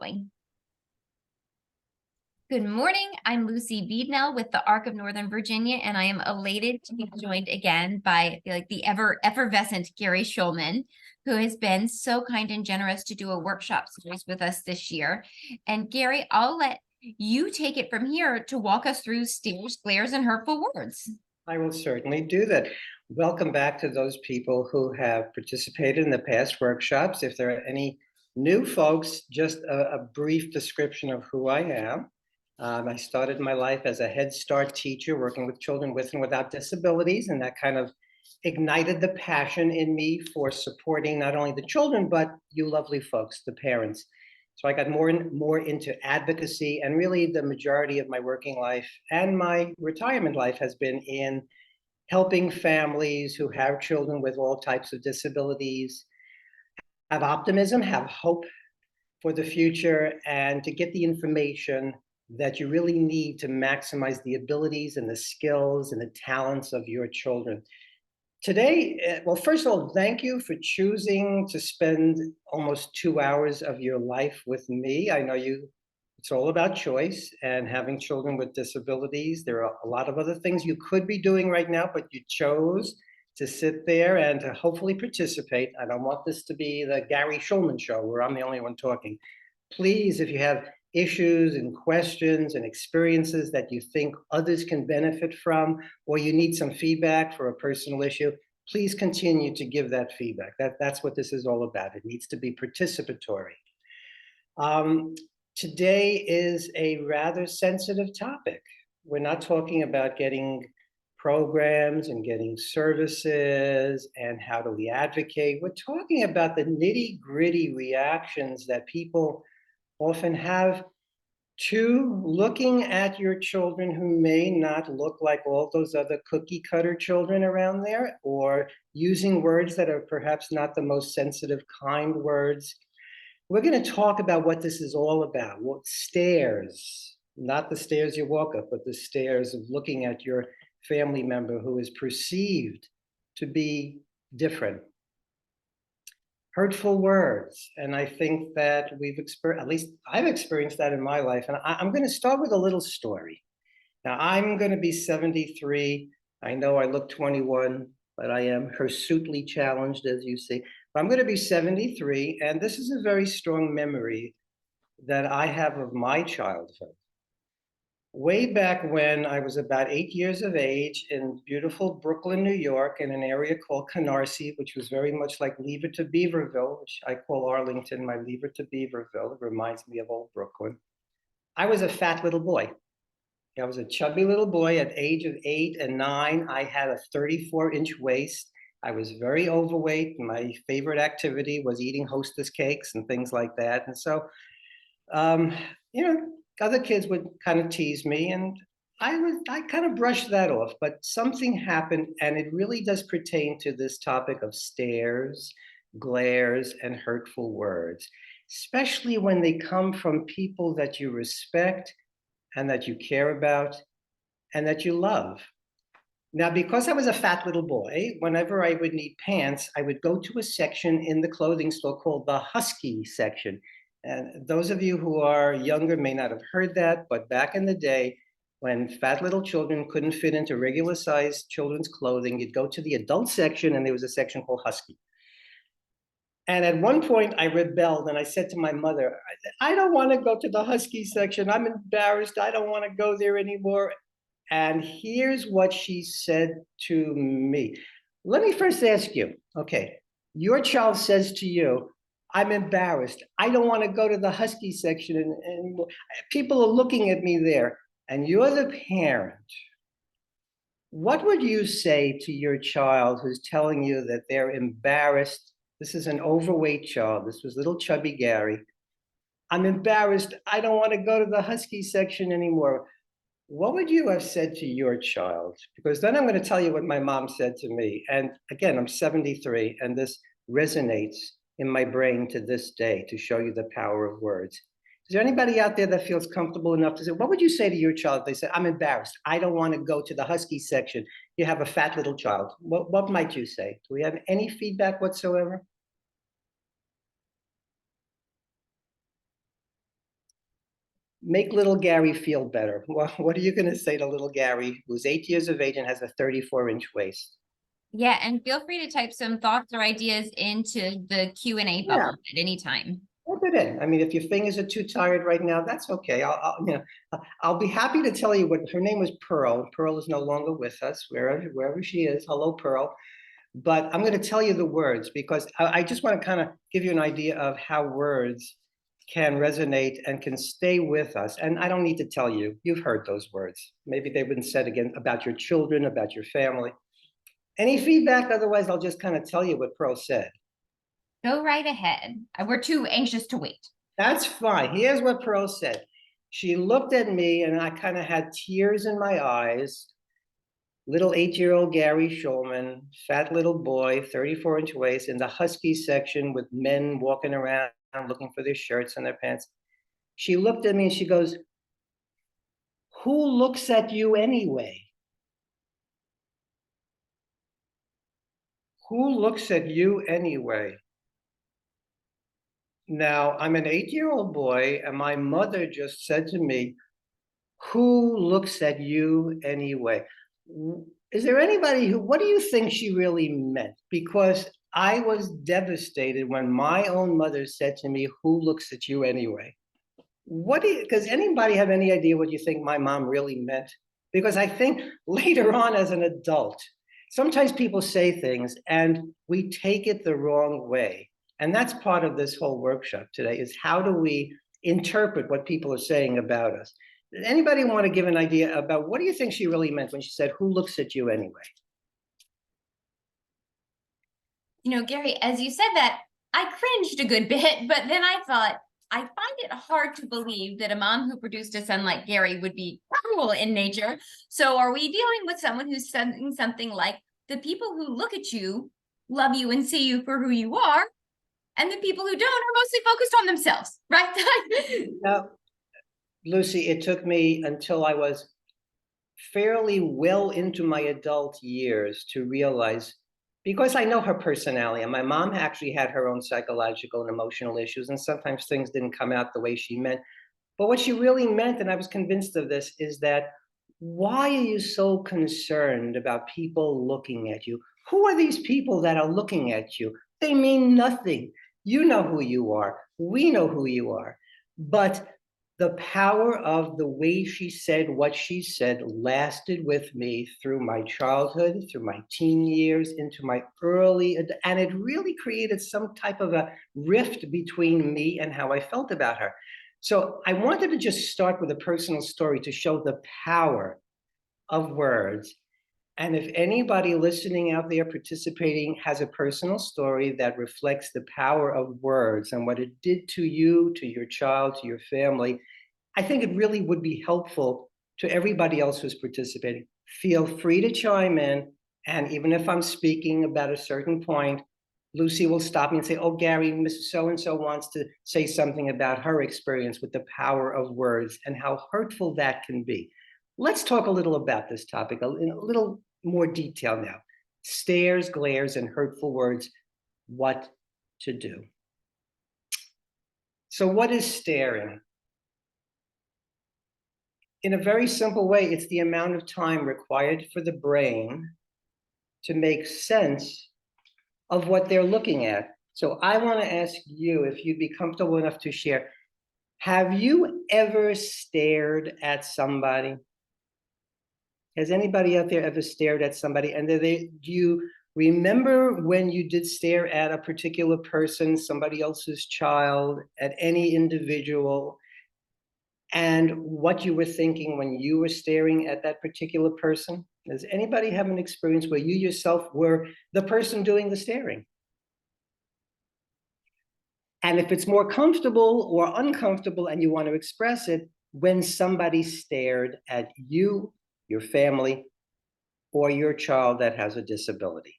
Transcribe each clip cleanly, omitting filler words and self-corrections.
following. Good morning. I'm Lucy Beednell with the Arc of Northern Virginia, and I am elated to be joined again by the effervescent Gary Shulman, who has been so kind and generous to do a workshop series with us this year. And Gary, I'll let you take it from here to walk us through stares, glares, and hurtful words. I will certainly do that. Welcome back to those people who have participated in the past workshops. If there are any new folks, just a brief description of who I am. I started my life as a Head Start teacher working with children with and without disabilities, and that kind of ignited the passion in me for supporting not only the children, but you lovely folks, the parents. So I got more and more into advocacy, and really the majority of my working life and my retirement life has been in helping families who have children with all types of disabilities have optimism, have hope for the future, and to get the information that you really need to maximize the abilities and the skills and the talents of your children. Today, well, first of all, thank you for choosing to spend almost 2 hours of your life with me. I know it's all about choice and having children with disabilities. There are a lot of other things you could be doing right now, but you chose to sit there and to hopefully participate. I don't want this to be the Gary Shulman show where I'm the only one talking. Please, if you have issues and questions and experiences that you think others can benefit from, or you need some feedback for a personal issue, please continue to give that feedback. That's what this is all about. It needs to be participatory. Today is a rather sensitive topic. We're not talking about getting programs and getting services and how do we advocate. We're talking about the nitty-gritty reactions that people often have to looking at your children who may not look like all those other cookie cutter children around there, or using words that are perhaps not the most sensitive, kind words. We're going to talk about what this is all about. What stares, not the stairs you walk up, but the stares of looking at your family member who is perceived to be different. Hurtful words. And I think that we've experienced, at least I've experienced that in my life. And I'm going to start with a little story. Now, I'm going to be 73. I know I look 21, but I am hirsutely challenged, as you see. But I'm going to be 73. And this is a very strong memory that I have of my childhood. Way back when I was about 8 years of age in beautiful Brooklyn, New York, in an area called Canarsie, which was very much like Leave It to Beaverville, which I call Arlington my Leave It to Beaverville. It reminds me of old Brooklyn. I was a fat little boy. I was a chubby little boy at age of 8 and 9. I had a 34-inch waist. I was very overweight. My favorite activity was eating Hostess cakes and things like that. And so, other kids would kind of tease me, and I kind of brushed that off, but something happened, and it really does pertain to this topic of stares, glares, and hurtful words, especially when they come from people that you respect and that you care about and that you love. Now, because I was a fat little boy, whenever I would need pants, I would go to a section in the clothing store called the husky section. And those of you who are younger may not have heard that, but back in the day, when fat little children couldn't fit into regular sized children's clothing, you'd go to the adult section, and there was a section called husky. And at one point I rebelled and I said to my mother, I don't want to go to the husky section. I'm embarrassed. I don't want to go there anymore. And here's what she said to me. Let me first ask you, okay, your child says to you, I'm embarrassed. I don't want to go to the husky section anymore. People are looking at me there. And you're the parent. What would you say to your child who's telling you that they're embarrassed? This is an overweight child. This was little chubby Gary. I'm embarrassed. I don't want to go to the husky section anymore. What would you have said to your child? Because then I'm going to tell you what my mom said to me. And again, I'm 73, and this resonates in my brain to this day to show you the power of words. Is there anybody out there that feels comfortable enough to say, what would you say to your child if they say, I'm embarrassed, I don't want to go to the husky section, you have a fat little child? What might you say? Do we have any feedback whatsoever? make little Gary feel better. Well, what are you going to say to little Gary, who's 8 years of age and has a 34-inch waist? Yeah, and feel free to type some thoughts or ideas into the Q&A Yeah, bubble at any time. put it in. I mean, if your fingers are too tired right now, that's okay. I'll be happy to tell you what her name was. Pearl. Pearl is no longer with us, wherever she is. Hello, Pearl. But I'm going to tell you the words because I just want to kind of give you an idea of how words can resonate and can stay with us. And I don't need to tell you, you've heard those words. Maybe they've been said again about your children, about your family. Any feedback? Otherwise, I'll just kind of tell you what Pearl said. Go right ahead. We're too anxious to wait. That's fine. Here's what Pearl said. She looked at me and I kind of had tears in my eyes. Little 8-year-old Gary Shulman, fat little boy, 34-inch waist, in the husky section with men walking around looking for their shirts and their pants. She looked at me and she goes, "Who looks at you anyway? Who looks at you anyway?" Now, I'm an 8-year-old boy, and my mother just said to me, "Who looks at you anyway?" Is there anybody what do you think she really meant? Because I was devastated when my own mother said to me, "Who looks at you anyway?" Does anybody have any idea what you think my mom really meant? Because I think later on as an adult, sometimes people say things and we take it the wrong way. And that's part of this whole workshop today is how do we interpret what people are saying about us? Does anybody want to give an idea about what do you think she really meant when she said, "Who looks at you anyway?" You know, Gary, as you said that, I cringed a good bit, but then I thought, I find it hard to believe that a mom who produced a son like Gary would be cruel in nature. So are we dealing with someone who's saying something like, the people who look at you love you and see you for who you are, and the people who don't are mostly focused on themselves, right? Now, Lucy, it took me until I was fairly well into my adult years to realize, because I know her personality, and my mom actually had her own psychological and emotional issues, and sometimes things didn't come out the way she meant. But what she really meant, and I was convinced of this, is that why are you so concerned about people looking at you? Who are these people that are looking at you? They mean nothing. You know who you are. We know who you are. But the power of the way she said what she said lasted with me through my childhood, through my teen years, into my early, and it really created some type of a rift between me and how I felt about her. So I wanted to just start with a personal story to show the power of words. And if anybody listening out there participating has a personal story that reflects the power of words and what it did to you, to your child, to your family, I think it really would be helpful to everybody else who's participating. Feel free to chime in. And even if I'm speaking about a certain point, Lucy will stop me and say, "Oh, Gary, Mrs. So-and-so wants to say something about her experience with the power of words and how hurtful that can be." Let's talk a little about this topic in a little more detail now. Stares, glares, and hurtful words, what to do. So what is staring? In a very simple way, it's the amount of time required for the brain to make sense of what they're looking at. So I want to ask you if you'd be comfortable enough to share. Have you ever stared at somebody? Has anybody out there ever stared at somebody? And do you remember when you did stare at a particular person, somebody else's child, at any individual, and what you were thinking when you were staring at that particular person? Does anybody have an experience where you yourself were the person doing the staring? And if it's more comfortable or uncomfortable and you want to express it, when somebody stared at you, your family, or your child that has a disability.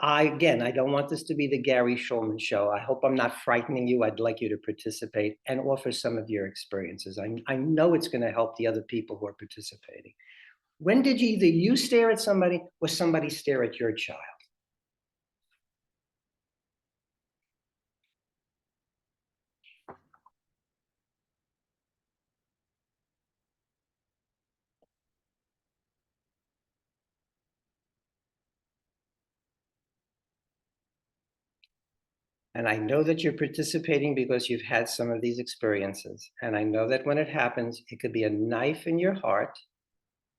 Again, I don't want this to be the Gary Shulman show. I hope I'm not frightening you. I'd like you to participate and offer some of your experiences. I know it's going to help the other people who are participating. When did either you stare at somebody or somebody stare at your child? And I know that you're participating because you've had some of these experiences. And I know that when it happens, it could be a knife in your heart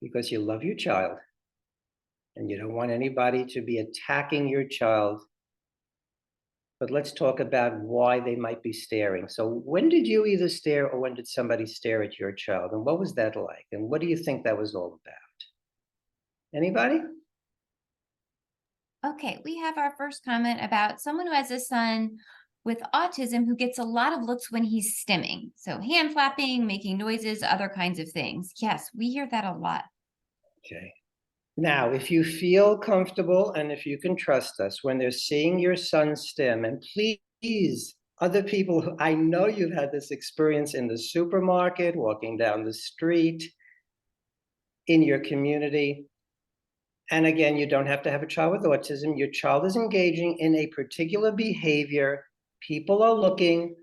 because you love your child and you don't want anybody to be attacking your child. But let's talk about why they might be staring. So when did you either stare or when did somebody stare at your child? And what was that like? And what do you think that was all about? Anybody? Okay, we have our first comment about someone who has a son with autism who gets a lot of looks when he's stimming. So hand flapping, making noises, other kinds of things. Yes, we hear that a lot. Okay. Now, if you feel comfortable and if you can trust us when they're seeing your son stim, and please, other people, I know you've had this experience in the supermarket, walking down the street, in your community. And again, you don't have to have a child with autism. Your child is engaging in a particular behavior. People are looking.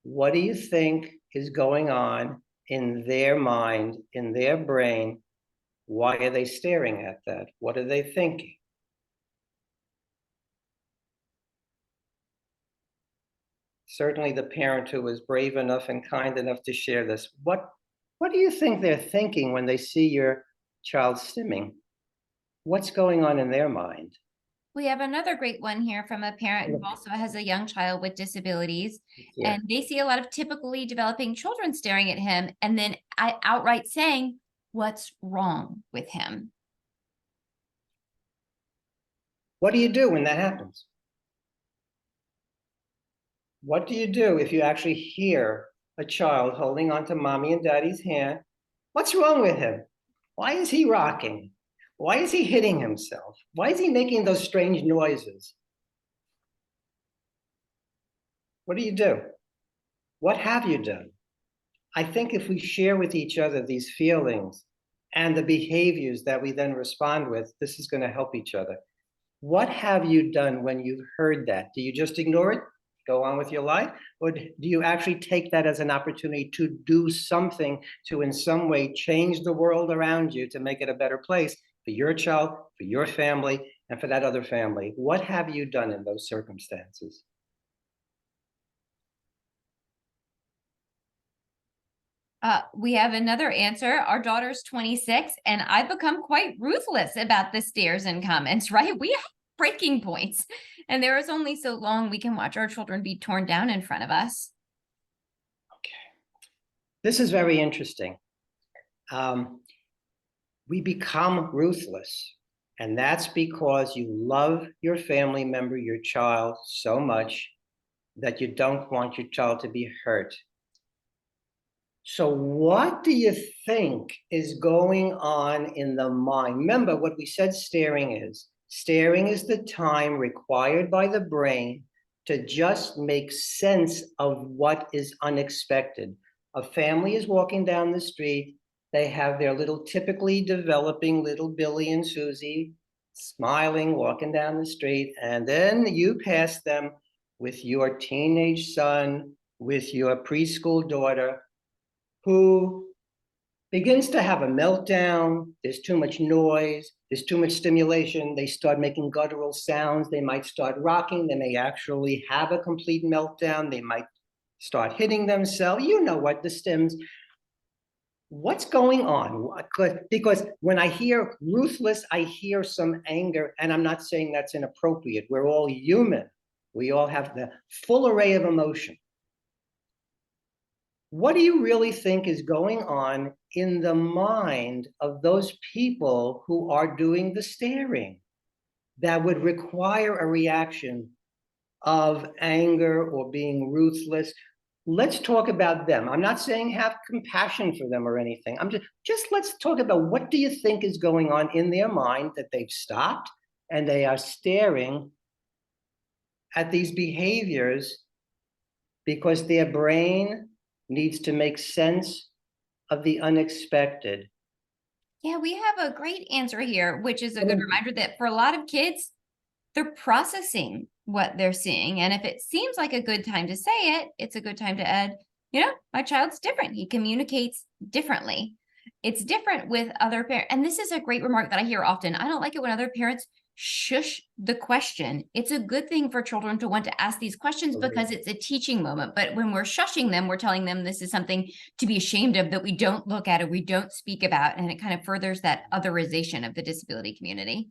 What do you think is going on in their mind, in their brain? Why are they staring at that? What are they thinking? Certainly the parent who was brave enough and kind enough to share this. What do you think they're thinking when they see your child stimming? What's going on in their mind? We have another great one here from a parent who also has a young child with disabilities, and they see a lot of typically developing children staring at him and then outright saying, "What's wrong with him?" What do you do when that happens? What do you do if you actually hear a child holding onto mommy and daddy's hand? What's wrong with him? Why is he rocking? Why is he hitting himself? Why is he making those strange noises? What do you do? What have you done? I think if we share with each other these feelings and the behaviors that we then respond with, this is going to help each other. What have you done when you've heard that? Do you just ignore it, go on with your life? Or do you actually take that as an opportunity to do something to in some way change the world around you to make it a better place for your child, for your family, and for that other family? What have you done in those circumstances? We have another answer. Our daughter's 26, and I've become quite ruthless about the stares and comments, right? We have breaking points, and there is only so long we can watch our children be torn down in front of us. Okay. This is very interesting. We become ruthless, and that's because you love your family member, your child, so much that you don't want your child to be hurt. So what do you think is going on in the mind? Remember what we said staring is. Staring is the time required by the brain to just make sense of what is unexpected. A family is walking down the street. They have their little typically developing little Billy and Susie smiling, walking down the street. And then you pass them with your teenage son, with your preschool daughter, who begins to have a meltdown. There's too much noise. There's too much stimulation. They start making guttural sounds. They might start rocking. They may actually have a complete meltdown. They might start hitting themselves. You know what, the stims. What's going on? Because when I hear ruthless, I hear some anger, and I'm not saying that's inappropriate. We're all human. We all have the full array of emotion. What do you really think is going on in the mind of those people who are doing the staring that would require a reaction of anger or being ruthless? Let's talk about them. I'm not saying have compassion for them or anything. I'm just let's talk about what do you think is going on in their mind that they've stopped and they are staring at these behaviors because their brain needs to make sense of the unexpected. Yeah, we have a great answer here, which is a good reminder that for a lot of kids, they're processing what they're seeing. And if it seems like a good time to say it, it's a good time to add, my child's different. He communicates differently. It's different with other parents. And this is a great remark that I hear often. I don't like it when other parents shush the question. It's a good thing for children to want to ask these questions because it's a teaching moment. But when we're shushing them, we're telling them this is something to be ashamed of, that we don't look at, or we don't speak about. And it kind of furthers that otherization of the disability community.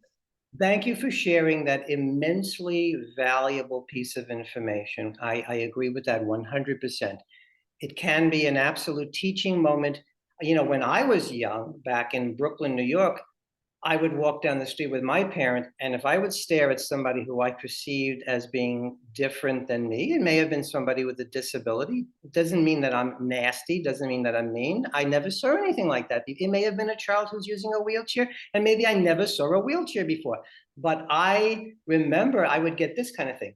Thank you for sharing that immensely valuable piece of information. I agree with that 100%. It can be an absolute teaching moment. You know, when I was young, back in Brooklyn, New York, I would walk down the street with my parent, and if I would stare at somebody who I perceived as being different than me, it may have been somebody with a disability. It doesn't mean that I'm nasty, doesn't mean that I'm mean. I never saw anything like that. It may have been a child who's using a wheelchair, and maybe I never saw a wheelchair before. But I remember I would get this kind of thing.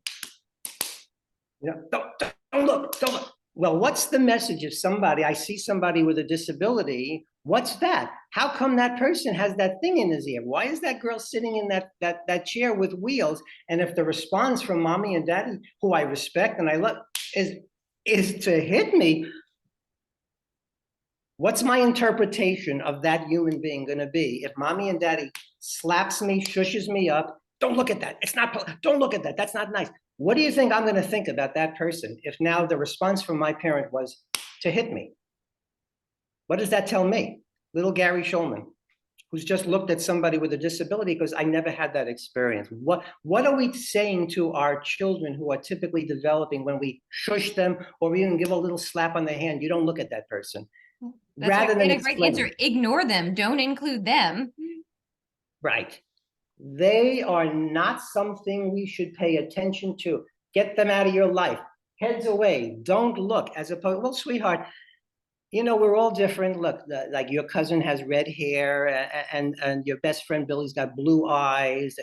You know, don't look, don't look. Well, what's the message if I see somebody with a disability? What's that? How come that person has that thing in his ear? Why is that girl sitting in that chair with wheels? And if the response from mommy and daddy, who I respect and I love, is to hit me, what's my interpretation of that human being going to be? If mommy and daddy slaps me, shushes me up, don't look at that. It's not, don't look at that. That's not nice. What do you think I'm going to think about that person if now the response from my parent was to hit me? What does that tell me? Little Gary Shulman, who's just looked at somebody with a disability because I never had that experience. What are we saying to our children who are typically developing when we shush them or even give a little slap on the hand? You don't look at that person. That's Rather than a great answer. Ignore them. Don't include them. Right. They are not something we should pay attention to. Get them out of your life. Heads away. Don't look. As opposed, well, sweetheart, you know, we're all different. Look, like your cousin has red hair, and your best friend Billy's got blue eyes.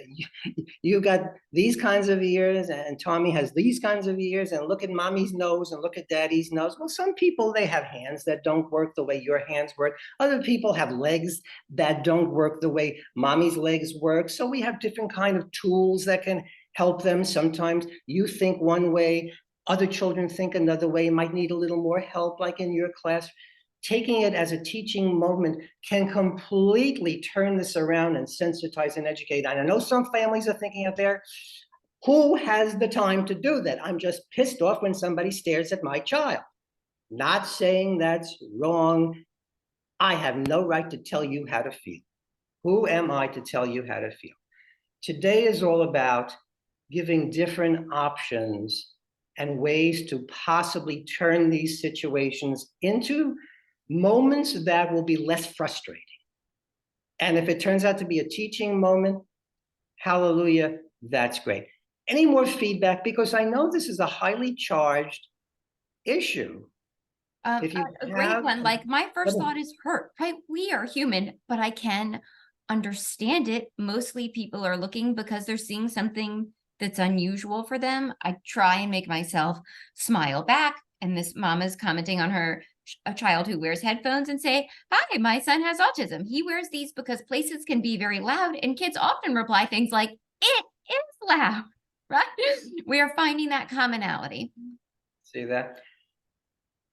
You got these kinds of ears, and Tommy has these kinds of ears. And look at mommy's nose, and look at daddy's nose. Well, some people, they have hands that don't work the way your hands work. Other people have legs that don't work the way mommy's legs work. So we have different kind of tools that can help them. Sometimes you think one way, other children think another way, might need a little more help, like in your class. Taking it as a teaching moment can completely turn this around and sensitize and educate. And I know some families are thinking out there, who has the time to do that? I'm just pissed off when somebody stares at my child. Not saying that's wrong. I have no right to tell you how to feel. Who am I to tell you how to feel? Today is all about giving different options and ways to possibly turn these situations into moments that will be less frustrating. And if it turns out to be a teaching moment, hallelujah, that's great. Any more feedback? Because I know this is a highly charged issue. If you A great one. Like, my first thought is hurt, right? We are human, but I can understand it. Mostly people are looking because they're seeing something that's unusual for them. I try and make myself smile back. And this mom is commenting on a child who wears headphones and say, hi, my son has autism. He wears these because places can be very loud. And kids often reply things like, it is loud, right? We are finding that commonality. See that?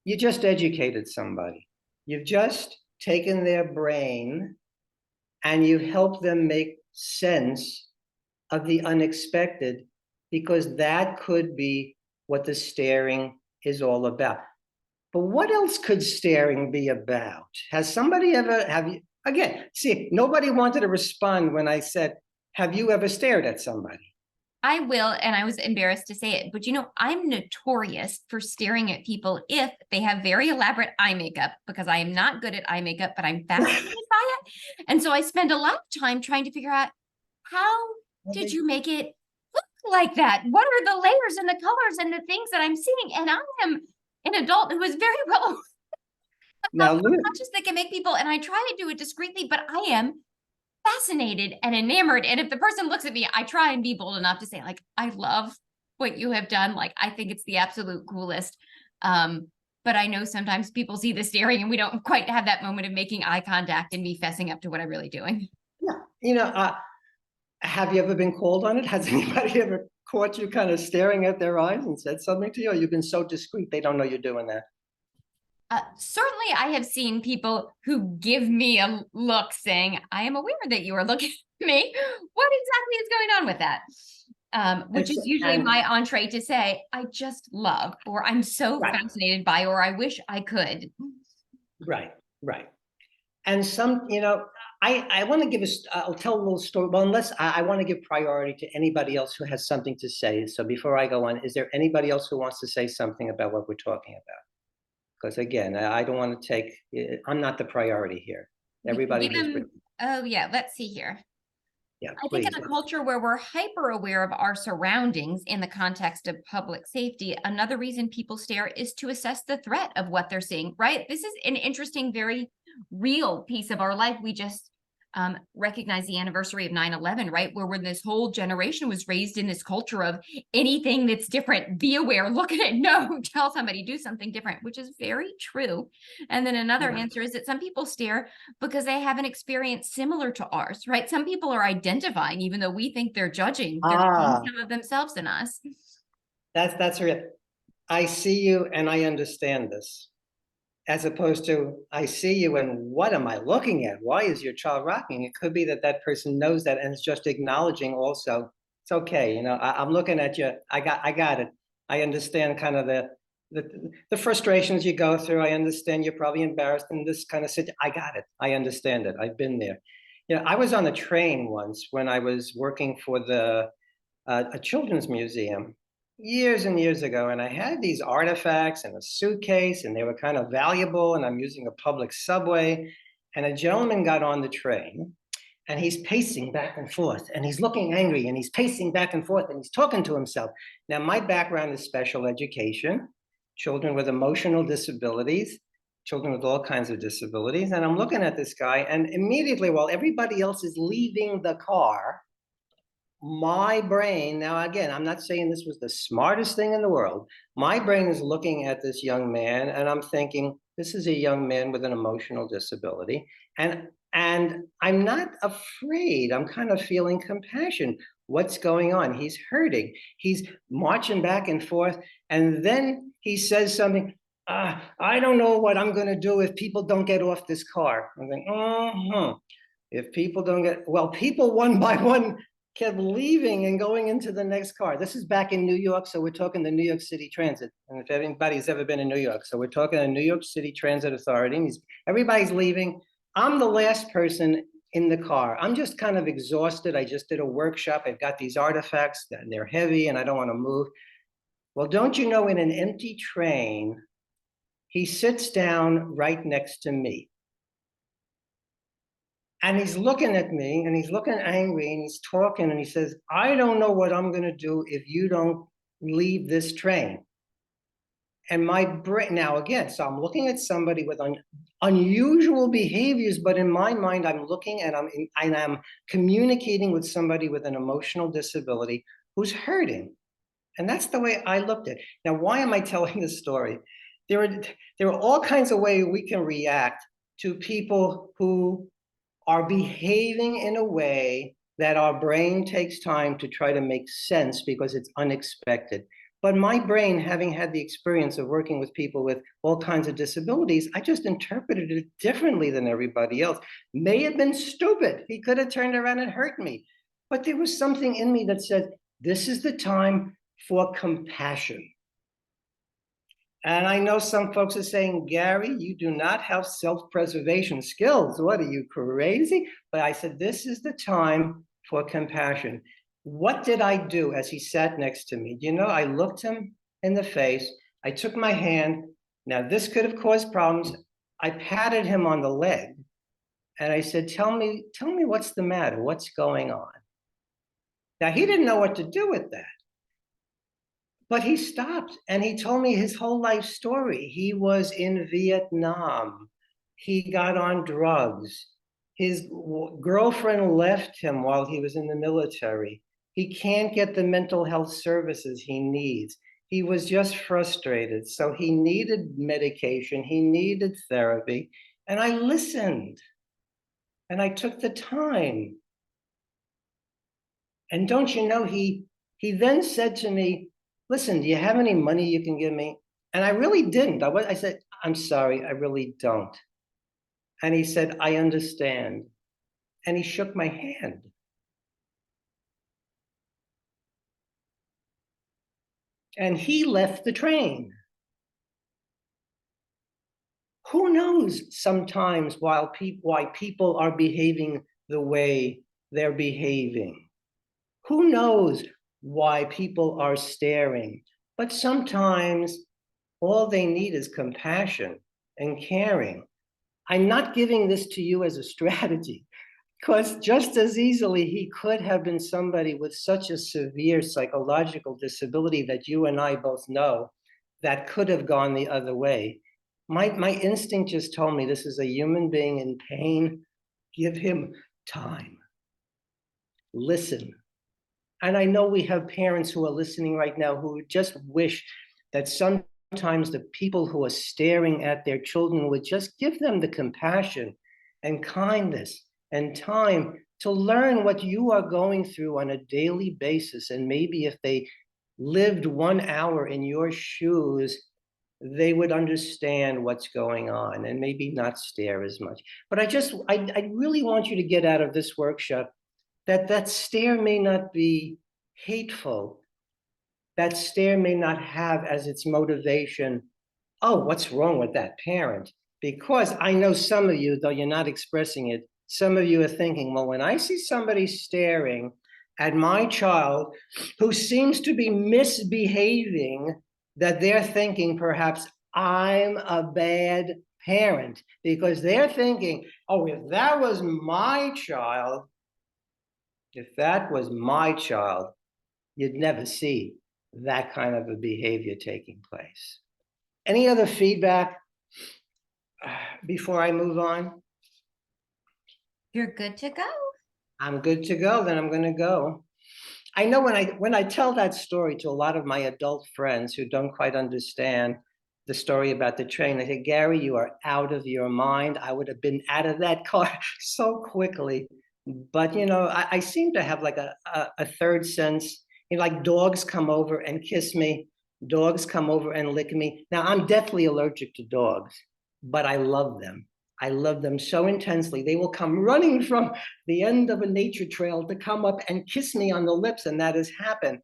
You just educated somebody. You've just taken their brain and you help them make sense of the unexpected, because that could be what the staring is all about. But what else could staring be about? Has somebody ever, have you, again, see, nobody wanted to respond when I said, have you ever stared at somebody? I will, and I was embarrassed to say it, but you know, I'm notorious for staring at people if they have very elaborate eye makeup, because I am not good at eye makeup, but I'm fascinated by it. And so I spend a lot of time trying to figure out, how did you make it look like that? What are the layers and the colors and the things that I'm seeing? And I am an adult who is very well Now, conscious that can make people, and I try to do it discreetly, but I am fascinated and enamored. And if the person looks at me, I try and be bold enough to say, like, I love what you have done. Like, I think it's the absolute coolest. But I know sometimes people see the staring and we don't quite have that moment of making eye contact and me fessing up to what I'm really doing. yeah, you know, have you ever been called on it? Has anybody ever caught you kind of staring at their eyes and said something to you? Or you've been so discreet, they don't know you're doing that? Certainly, I have seen people who give me a look saying, I am aware that you are looking at me. What exactly is going on with that? Which It's, is usually and my entree to say, I just love, or I'm so right, fascinated by, or I wish I could. right, right. And some, I want to give I'll tell a little story. Well, unless I want to give priority to anybody else who has something to say. So before I go on, is there anybody else who wants to say something about what we're talking about? Because again, I don't want to take, I'm not the priority here. We can Everybody give has them, written. oh yeah, let's see here. Yeah, I think please. in a culture where we're hyper aware of our surroundings in the context of public safety, another reason people stare is to assess the threat of what they're seeing, right? This is an interesting, very real piece of our life. We just recognize the anniversary of 9/11, right? Where this whole generation was raised in this culture of anything that's different, be aware, look at it, no, tell somebody, do something different, which is very true. And then another Yeah. answer is that some people stare because they have an experience similar to ours, right? Some people are identifying, even though we think they're judging, they're seeing Ah, some of themselves in us. that's it. I see you and I understand this. As opposed to, I see you and what am I looking at? Why is your child rocking? It could be that that person knows that and is just acknowledging also, it's okay, I'm looking at you. I got it. I understand kind of the frustrations you go through. I understand you're probably embarrassed in this kind of situation. I got it. I understand it. I've been there. I was on a train once when I was working for a children's museum years and years ago, and I had these artifacts in a suitcase, and they were kind of valuable. And I'm using a public subway, and a gentleman got on the train, and he's pacing back and forth, and he's looking angry, and he's pacing back and forth, and he's talking to himself. Now, my background is special education, children with emotional disabilities, children with all kinds of disabilities, and I'm looking at this guy, and immediately, while everybody else is leaving the car, my brain, now again, I'm not saying this was the smartest thing in the world. My brain is looking at this young man and I'm thinking, this is a young man with an emotional disability. And I'm not afraid. I'm kind of feeling compassion. What's going on? He's hurting. He's marching back and forth. And then he says something. I don't know what I'm going to do if people don't get off this car. I'm going, if people don't get, well, people one by one kept leaving and going into the next car. This is back in New York, so we're talking the New York City Transit. And if anybody's ever been in New York, so we're talking the New York City Transit Authority. And everybody's leaving. I'm the last person in the car. I'm just kind of exhausted. I just did a workshop. I've got these artifacts and they're heavy and I don't want to move. Well, don't you know, in an empty train, he sits down right next to me. And he's looking at me and he's looking angry and he's talking and he says, I don't know what I'm going to do if you don't leave this train. And my brain, now again, so I'm looking at somebody with unusual behaviors, but in my mind, I'm looking and I'm communicating with somebody with an emotional disability who's hurting. And that's the way I looked at it. Now, why am I telling this story? There are all kinds of ways we can react to people who are behaving in a way that our brain takes time to try to make sense because it's unexpected. But my brain, having had the experience of working with people with all kinds of disabilities, I just interpreted it differently than everybody else. May have been stupid. He could have turned around and hurt me. But there was something in me that said, this is the time for compassion. And I know some folks are saying, Gary, you do not have self-preservation skills. What are you, crazy? But I said, this is the time for compassion. What did I do as he sat next to me? I looked him in the face. I took my hand. Now, this could have caused problems. I patted him on the leg. And I said, tell me what's the matter? What's going on? Now, he didn't know what to do with that. But he stopped and he told me his whole life story. He was in Vietnam. He got on drugs. His girlfriend left him while he was in the military. He can't get the mental health services he needs. He was just frustrated. So he needed medication. He needed therapy. And I listened and I took the time. And don't you know, he then said to me, listen, do you have any money you can give me? And I really didn't. I said, I'm sorry, I really don't. And he said, I understand. And he shook my hand. And he left the train. Who knows sometimes why people are behaving the way they're behaving? Who knows why people are staring? But sometimes all they need is compassion and caring. I'm not giving this to you as a strategy, because just as easily he could have been somebody with such a severe psychological disability that you and I both know that could have gone the other way. My instinct just told me this is a human being in pain. Give him time. Listen. And I know we have parents who are listening right now who just wish that sometimes the people who are staring at their children would just give them the compassion and kindness and time to learn what you are going through on a daily basis. And maybe if they lived 1 hour in your shoes, they would understand what's going on and maybe not stare as much. But I really want you to get out of this workshop that stare may not be hateful. That stare may not have as its motivation, oh, what's wrong with that parent? Because I know some of you, though you're not expressing it, some of you are thinking, well, when I see somebody staring at my child who seems to be misbehaving, that they're thinking perhaps I'm a bad parent, because they're thinking, oh, if that was my child, you'd never see that kind of a behavior taking place. Any other feedback before I move on? You're good to go. I'm good to go, then I'm gonna go. I know when I tell that story to a lot of my adult friends who don't quite understand the story about the train, they say, Gary, you are out of your mind. I would have been out of that car so quickly. But I seem to have like a third sense. Like dogs come over and kiss me, dogs come over and lick me. Now I'm deathly allergic to dogs, but I love them. I love them so intensely. They will come running from the end of a nature trail to come up and kiss me on the lips, and that has happened.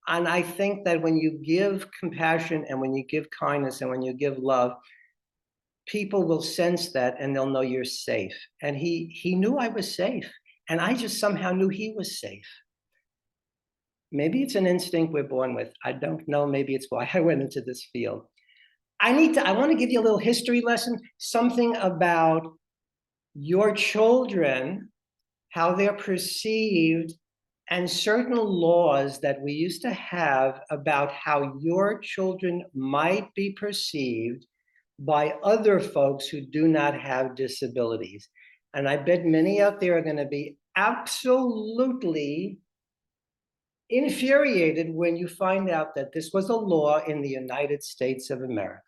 And I think that when you give compassion and when you give kindness and when you give love, people will sense that and they'll know you're safe. And he knew I was safe, and I just somehow knew he was safe. Maybe it's an instinct we're born with. I don't know. Maybe it's why I went into this field. I want to give you a little history lesson, something about your children, how they're perceived, and certain laws that we used to have about how your children might be perceived by other folks who do not have disabilities. And I bet many out there are going to be absolutely infuriated when you find out that this was a law in the United States of America.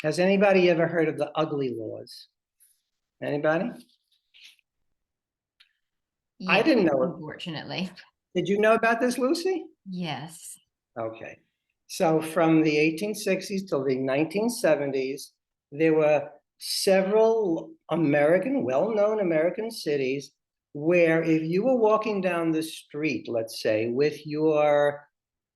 Has anybody ever heard of the ugly laws? Anybody? Yeah, I didn't know it. unfortunately. Did you know about this, Lucy? Yes. Okay. So from the 1860s till the 1970s, there were several well-known American cities where if you were walking down the street, let's say, with your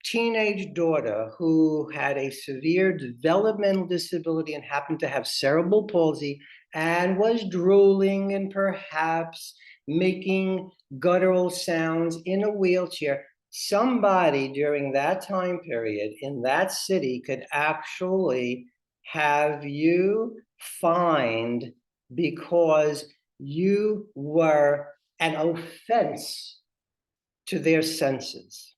teenage daughter who had a severe developmental disability and happened to have cerebral palsy and was drooling and perhaps making guttural sounds in a wheelchair, somebody during that time period in that city could actually have you fined because you were an offense to their senses.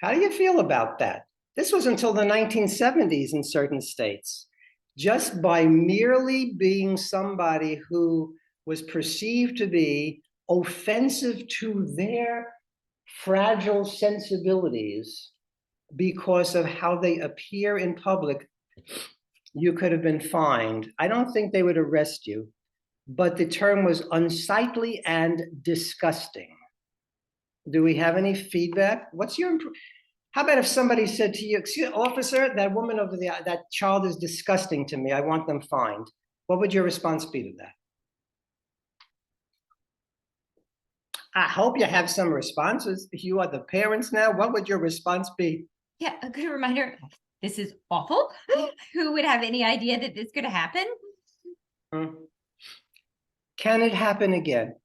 How do you feel about that? This was until the 1970s in certain states. Just by merely being somebody who was perceived to be offensive to their fragile sensibilities because of how they appear in public, you could have been fined. I don't think they would arrest you, but the term was unsightly and disgusting. Do we have any feedback? How about if somebody said to you, "Excuse, officer, that woman over there, that child is disgusting to me. I want them fined." What would your response be to that? I hope you have some responses. If you are the parents now, what would your response be? Yeah, a good reminder. This is awful. Who would have any idea that this could happen? Hmm. Can it happen again?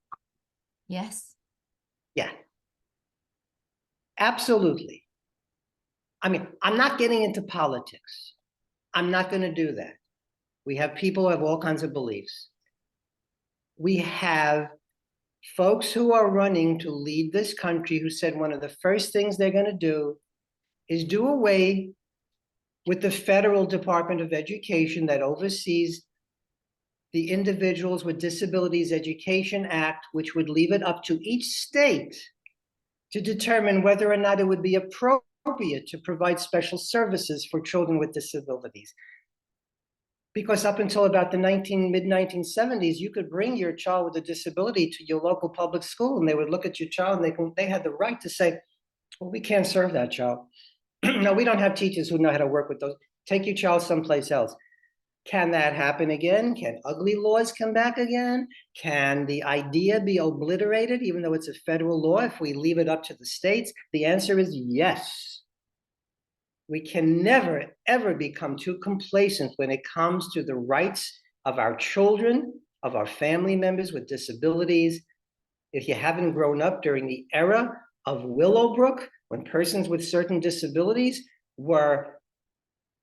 Yes. Yeah, absolutely. I mean, I'm not getting into politics. I'm not going to do that. We have people who have all kinds of beliefs. We have folks who are running to lead this country who said one of the first things they're going to do is do away with the federal Department of Education that oversees the Individuals with Disabilities Education Act, which would leave it up to each state to determine whether or not it would be appropriate to provide special services for children with disabilities. Because up until about the mid-1970s, you could bring your child with a disability to your local public school, and they would look at your child, and they had the right to say, "Well, we can't serve that child. No, we don't have teachers who know how to work with those. Take your child someplace else." Can that happen again? Can ugly laws come back again? Can the idea be obliterated, even though it's a federal law, if we leave it up to the states? The answer is yes. We can never, ever become too complacent when it comes to the rights of our children, of our family members with disabilities. If you haven't grown up during the era of Willowbrook, when persons with certain disabilities were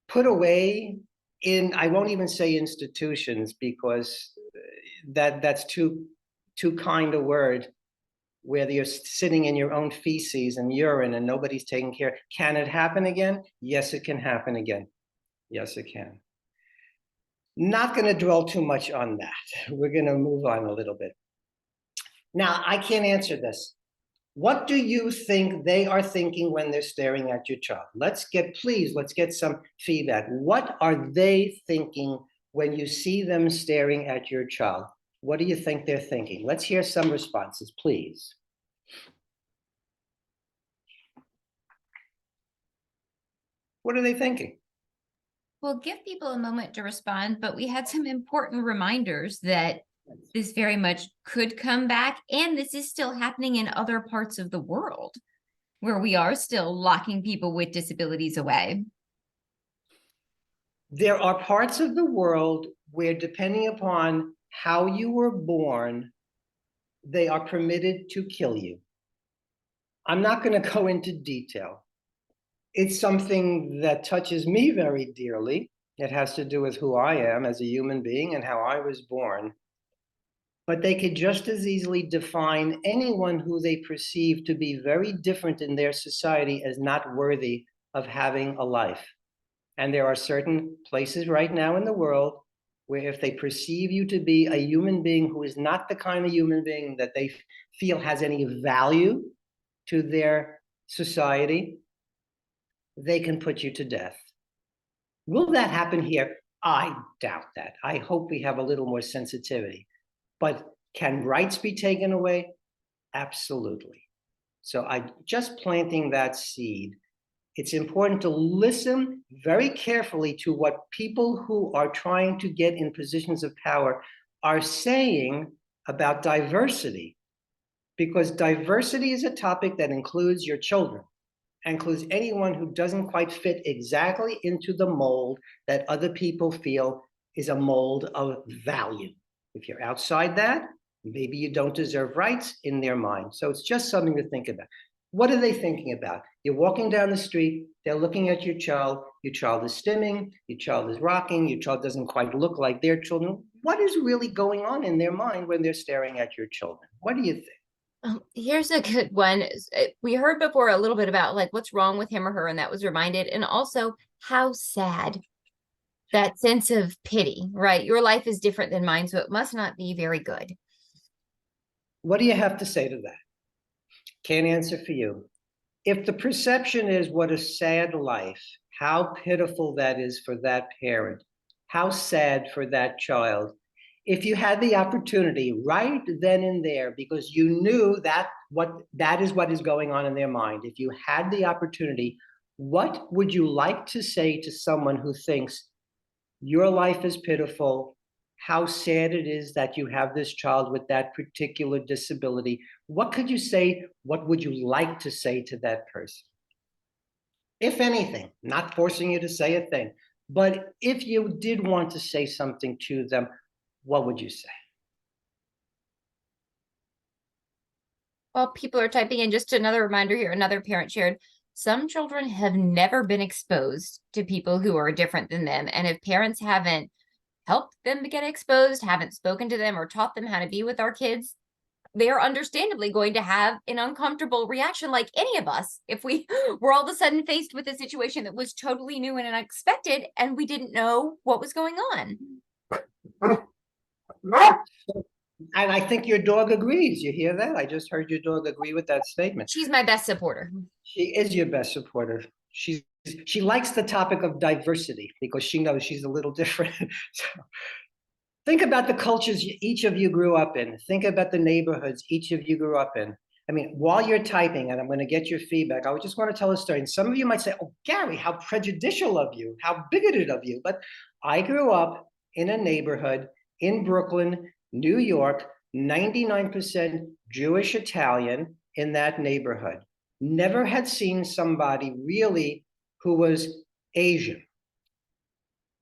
put away in, I won't even say institutions, because that's too kind a word, where you're sitting in your own feces and urine and nobody's taking care. Can it happen again? Yes, it can happen again. Yes, it can. Not going to dwell too much on that. We're going to move on a little bit. Now, I can't answer this. What do you think they are thinking when they're staring at your child? Let's get some feedback. What are they thinking when you see them staring at your child? What do you think they're thinking? Let's hear some responses, please. What are they thinking? We'll give people a moment to respond, but we had some important reminders that this very much could come back. And this is still happening in other parts of the world where we are still locking people with disabilities away. There are parts of the world where, depending upon how you were born, they are permitted to kill you. I'm not going to go into detail. It's something that touches me very dearly. It has to do with who I am as a human being and how I was born. But they could just as easily define anyone who they perceive to be very different in their society as not worthy of having a life. And there are certain places right now in the world where, if they perceive you to be a human being who is not the kind of human being that they feel has any value to their society, they can put you to death. Will that happen here? I doubt that. I hope we have a little more sensitivity. But can rights be taken away? Absolutely. So I'm just planting that seed. It's important to listen very carefully to what people who are trying to get in positions of power are saying about diversity, because diversity is a topic that includes your children, includes anyone who doesn't quite fit exactly into the mold that other people feel is a mold of value. If you're outside that, maybe you don't deserve rights in their mind. So it's just something to think about. What are they thinking about? You're walking down the street, they're looking at your child is stimming, your child is rocking, your child doesn't quite look like their children. What is really going on in their mind when they're staring at your children? What do you think? Here's a good one. We heard before a little bit about like what's wrong with him or her, and that was reminded, and also how sad, that sense of pity, right? Your life is different than mine, so it must not be very good. What do you have to say to that? Can't answer for you. If the perception is what a sad life, how pitiful that is for that parent, how sad for that child. If you had the opportunity right then and there, because you knew that is what is going on in their mind, if you had the opportunity, What would you like to say to someone who thinks your life is pitiful, how sad it is that you have this child with that particular disability? What could you say? What would you like to say to that person? If anything, not forcing you to say a thing, but if you did want to say something to them, what would you say? While people are typing in, just another reminder here, another parent shared, some children have never been exposed to people who are different than them. And if parents haven't helped them get exposed, haven't spoken to them or taught them how to be with our kids, they are understandably going to have an uncomfortable reaction like any of us if we were all of a sudden faced with a situation that was totally new and unexpected and we didn't know what was going on. And I think your dog agrees. You hear that? I just heard your dog agree with that statement. She's my best supporter. She is your best supporter. She likes the topic of diversity because she knows she's a little different. So think about the cultures each of you grew up in. Think about the neighborhoods each of you grew up in. I mean, while you're typing, and I'm going to get your feedback, I would just want to tell a story. And some of you might say, oh, Gary, how prejudicial of you, how bigoted of you. But I grew up in a neighborhood in Brooklyn, New York, 99% Jewish Italian in that neighborhood. Never had seen somebody really who was Asian.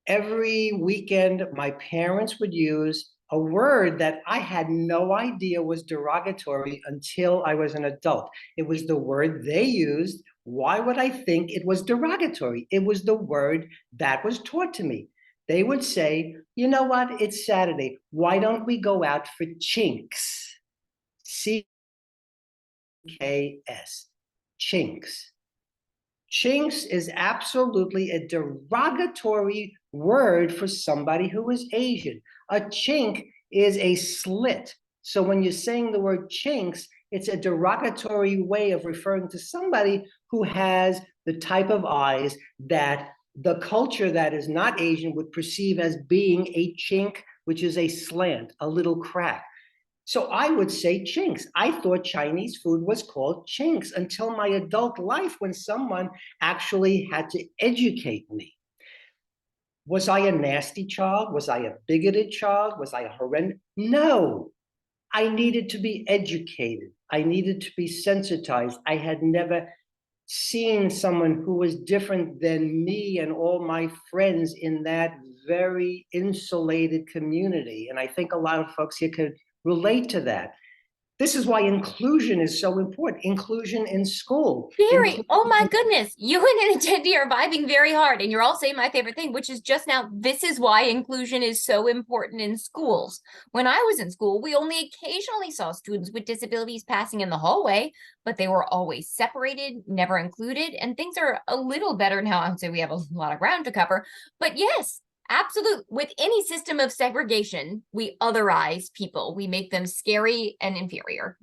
Every weekend, my parents would use a word that I had no idea was derogatory until I was an adult. It was the word they used. Why would I think it was derogatory? It was the word that was taught to me. They would say, you know what? It's Saturday. Why don't we go out for chinks? C-K-S. Chinks. Chinks is absolutely a derogatory word for somebody who is Asian. A chink is a slit. So when you're saying the word chinks, it's a derogatory way of referring to somebody who has the type of eyes that the culture that is not Asian would perceive as being a chink, which is a slant, a little crack. So I would say chinks. I thought Chinese food was called chinks until my adult life when someone actually had to educate me. Was I a nasty child? Was I a bigoted child? Was I a horrendous? No, I needed to be educated. I needed to be sensitized. I had never seen someone who was different than me and all my friends in that very insulated community. And I think a lot of folks here could relate to that. This is why inclusion is so important. Inclusion in school. Gary, oh my goodness, you and an attendee are vibing very hard, and you're all saying my favorite thing, which is just now, this is why inclusion is so important in schools. When I was in school, we only occasionally saw students with disabilities passing in the hallway, but they were always separated, never included, and things are a little better now. I would say we have a lot of ground to cover, but yes, absolutely. With any system of segregation, we otherize people. We make them scary and inferior.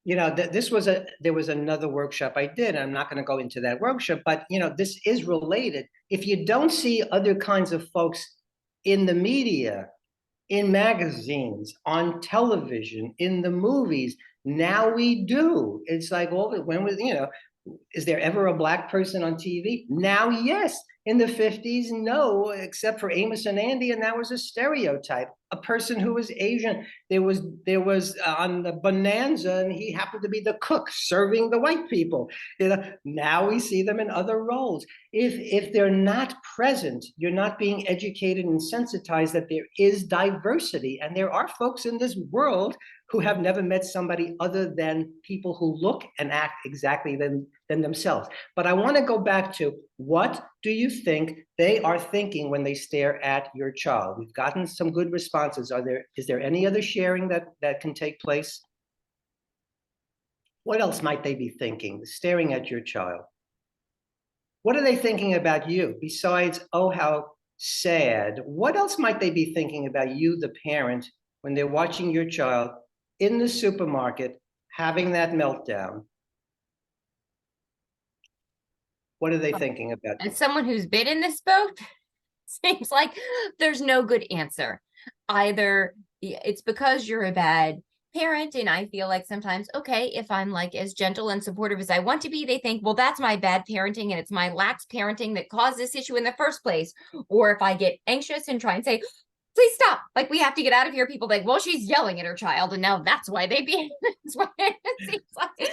You know, there was another workshop I did. I'm not going to go into that workshop, but you know, this is related. If you don't see other kinds of folks in the media, in magazines, on television, in the movies, now we do. It's like all the when was, you know, is there ever a black person on TV? Now, yes. In the 50s, no, except for Amos and Andy, and that was a stereotype. A person who was Asian, there was on the Bonanza, and he happened to be the cook serving the white people. You know, now we see them in other roles. If they're not present, you're not being educated and sensitized that there is diversity, and there are folks in this world who have never met somebody other than people who look and act exactly than themselves. But I want to go back to, what do you think they are thinking when they stare at your child? We've gotten some good responses. Is there any other sharing that can take place? What else might they be thinking, staring at your child? What are they thinking about you besides, oh, how sad? What else might they be thinking about you, the parent, when they're watching your child in the supermarket having that meltdown? What are they thinking about? As someone who's been in this boat, seems like there's no good answer. Either it's because you're a bad parent, and I feel like sometimes, okay, if I'm like as gentle and supportive as I want to be, they think, well, that's my bad parenting and it's my lax parenting that caused this issue in the first place. Or if I get anxious and try and say, please stop, like we have to get out of here, people think, well, she's yelling at her child and now that's why they behave. That's why it seems like.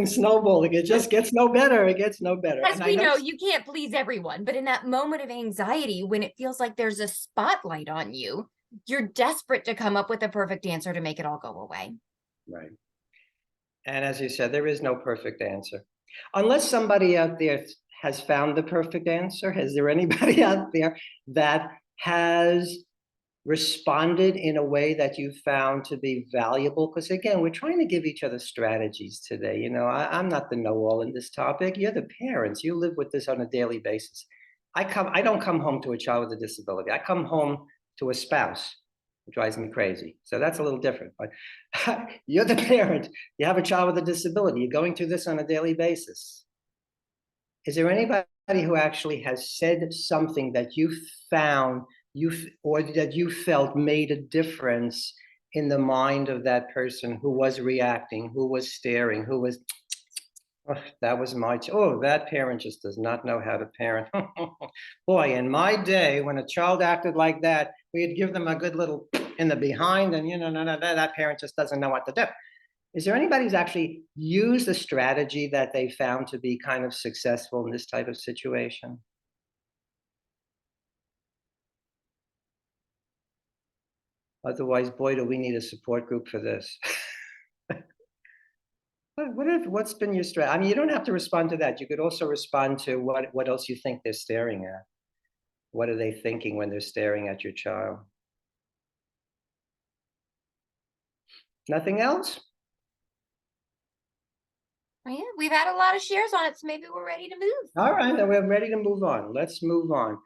Snowballing. It just gets no better. It gets no better. As And I we know, know, you can't please everyone, but in that moment of anxiety, when it feels like there's a spotlight on you, you're desperate to come up with a perfect answer to make it all go away. right. And as you said, there is no perfect answer. Unless somebody out there has found the perfect answer, is there anybody out there that has responded in a way that you found to be valuable? Because again, we're trying to give each other strategies today. You know, I'm not the know-all in this topic. You're the parents. You live with this on a daily basis. I don't come home to a child with a disability. I come home to a spouse. It drives me crazy. So that's a little different. But you're the parent. You have a child with a disability. You're going through this on a daily basis. Is there anybody who actually has said something that you found or that you felt made a difference in the mind of that person who was reacting, who was staring, who was, oh, that was oh, that parent just does not know how to parent. Boy, in my day, when a child acted like that, we'd give them a good little in the behind, and that parent just doesn't know what to do. Is there anybody who's actually used a strategy that they found to be kind of successful in this type of situation? Otherwise, boy, do we need a support group for this. What's been your strategy? I mean, you don't have to respond to that. You could also respond to what else you think they're staring at. What are they thinking when they're staring at your child? Nothing else? Yeah, we've had a lot of shares on it, so maybe we're ready to move. All right, then we're ready to move on. Let's move on.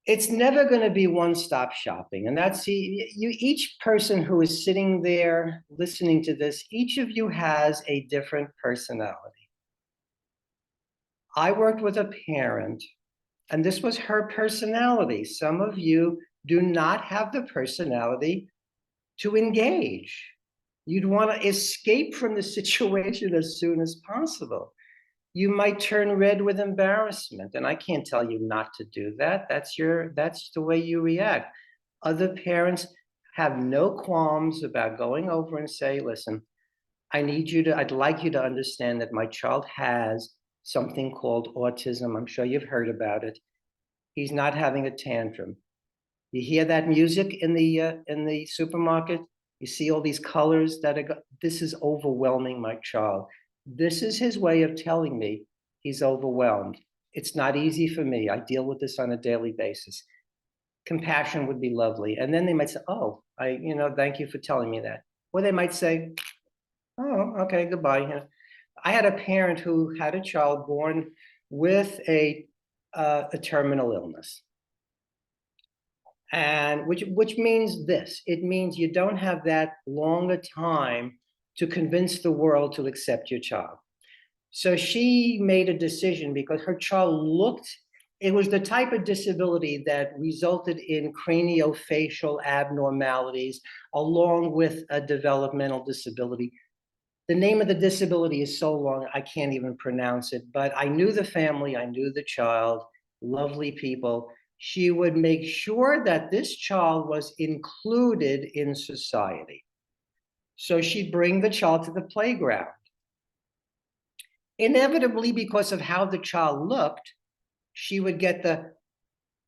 It's never going to be one-stop shopping, and that's each person who is sitting there listening to this, each of you has a different personality. I worked with a parent, and this was her personality. Some of you do not have the personality to engage. You'd want to escape from the situation as soon as possible. You might turn red with embarrassment, and I can't tell you not to do that. That's the way you react. Other parents have no qualms about going over and say, listen, I'd like you to understand that my child has something called autism. I'm sure you've heard about it. He's not having a tantrum. You hear that music in the supermarket? You see all these colors this is overwhelming my child. This is his way of telling me he's overwhelmed. It's not easy for me. I deal with this on a daily basis. Compassion would be lovely. And then they might say, oh, thank you for telling me that. Or they might say, oh, okay, goodbye. I had a parent who had a child born with a terminal illness. And which means this, it means you don't have that long a time to convince the world to accept your child. So she made a decision because her child it was the type of disability that resulted in craniofacial abnormalities along with a developmental disability. The name of the disability is so long, I can't even pronounce it, but I knew the family, I knew the child, lovely people. She would make sure that this child was included in society. So she'd bring the child to the playground. Inevitably, because of how the child looked, she would get the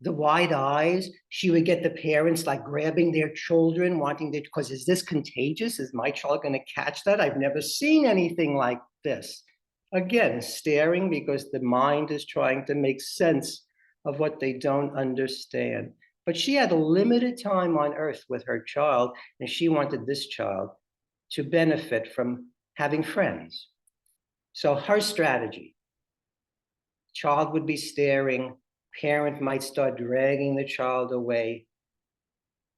wide eyes. She would get the parents like grabbing their children, because is this contagious? Is my child going to catch that? I've never seen anything like this. Again, staring because the mind is trying to make sense of what they don't understand. But she had a limited time on earth with her child, and she wanted this child to benefit from having friends. So her strategy, child would be staring, parent might start dragging the child away.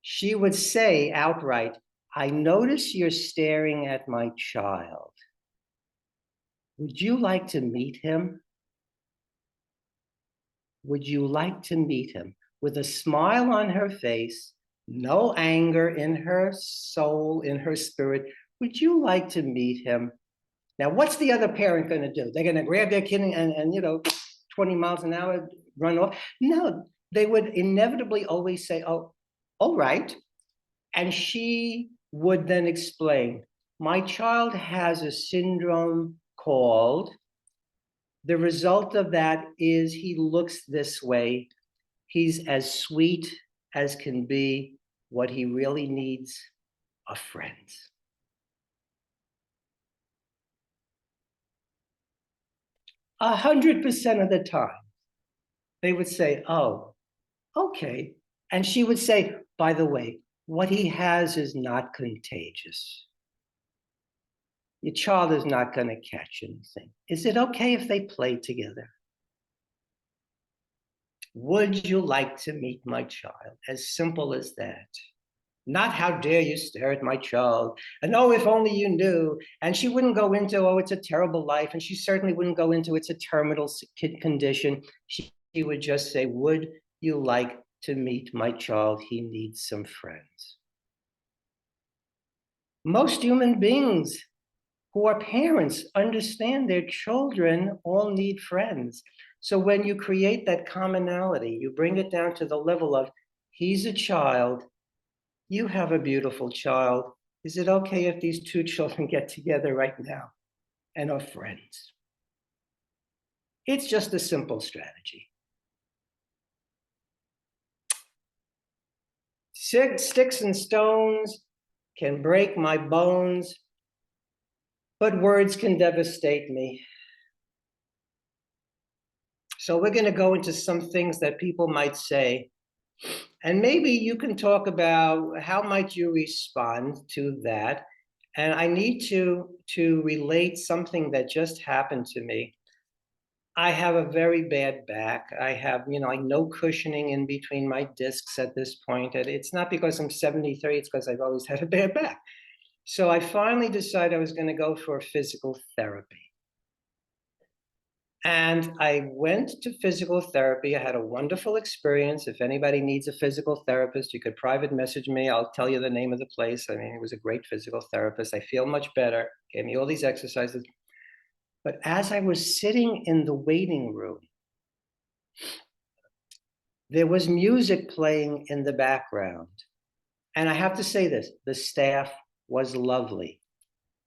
She would say outright, I notice you're staring at my child. Would you like to meet him? Would you like to meet him? With a smile on her face, no anger in her soul, in her spirit. Would you like to meet him? Now, what's the other parent going to do? They're going to grab their kid and 20 miles an hour run off? No, they would inevitably always say, oh, all right. And she would then explain, my child has a syndrome called, the result of that is he looks this way. He's as sweet as can be. What he really needs are friends. 100% of the time, they would say, oh, okay. And she would say, by the way, what he has is not contagious. Your child is not going to catch anything. Is it okay if they play together? Would you like to meet my child? As simple as that. Not how dare you stare at my child. And oh, if only you knew. And she wouldn't go into, oh, it's a terrible life. And she certainly wouldn't go into, it's a terminal condition. She would just say, would you like to meet my child? He needs some friends. Most human beings who are parents understand their children all need friends. So when you create that commonality, you bring it down to the level of, he's a child, you have a beautiful child. Is it okay if these two children get together right now and are friends? It's just a simple strategy. Sticks and stones can break my bones, but words can devastate me. So we're going to go into some things that people might say, and maybe you can talk about how might you respond to that. And I need to relate something that just happened to me. I have a very bad back. I have, like no cushioning in between my discs at this point. And it's not because I'm 73, it's because I've always had a bad back. So I finally decided I was going to go for physical therapy. And I went to physical therapy. I had a wonderful experience. If anybody needs a physical therapist, you could private message me. I'll tell you the name of the place. I mean, it was a great physical therapist. I feel much better. Gave me all these exercises. But as I was sitting in the waiting room, there was music playing in the background. And I have to say this, the staff was lovely.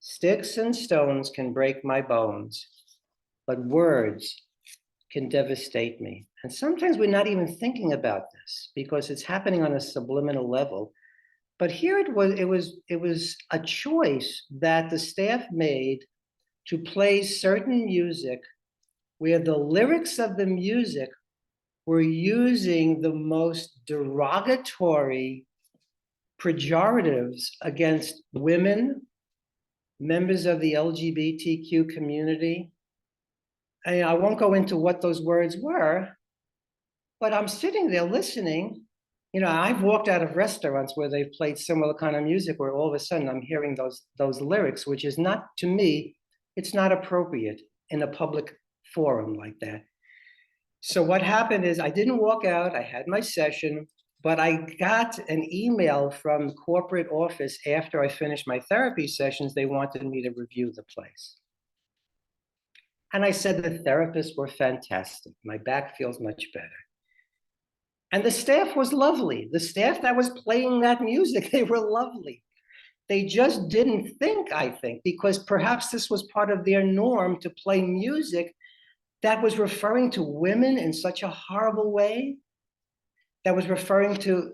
Sticks and stones can break my bones, but words can devastate me. And sometimes we're not even thinking about this because it's happening on a subliminal level. But here it was a choice that the staff made to play certain music where the lyrics of the music were using the most derogatory pejoratives against women, members of the LGBTQ community. And I won't go into what those words were, but I'm sitting there listening. I've walked out of restaurants where they've played similar kind of music where all of a sudden I'm hearing those lyrics, which is not, to me, it's not appropriate in a public forum like that. So what happened is I didn't walk out, I had my session, but I got an email from corporate office after I finished my therapy sessions. They wanted me to review the place. And I said the therapists were fantastic. My back feels much better. And the staff was lovely. The staff that was playing that music, they were lovely. They just didn't think, I think, because perhaps this was part of their norm to play music that was referring to women in such a horrible way, that was referring to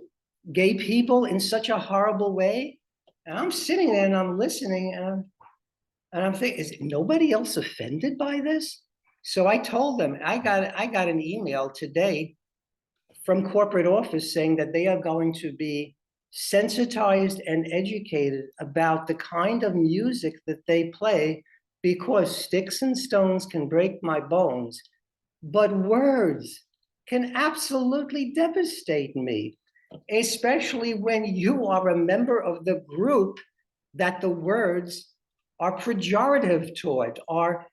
gay people in such a horrible way. And I'm sitting there and I'm listening and I'm thinking, is nobody else offended by this? So I told them, I got an email today from corporate office saying that they are going to be sensitized and educated about the kind of music that they play, because sticks and stones can break my bones, but words can absolutely devastate me, especially when you are a member of the group that the words are pejorative toward, or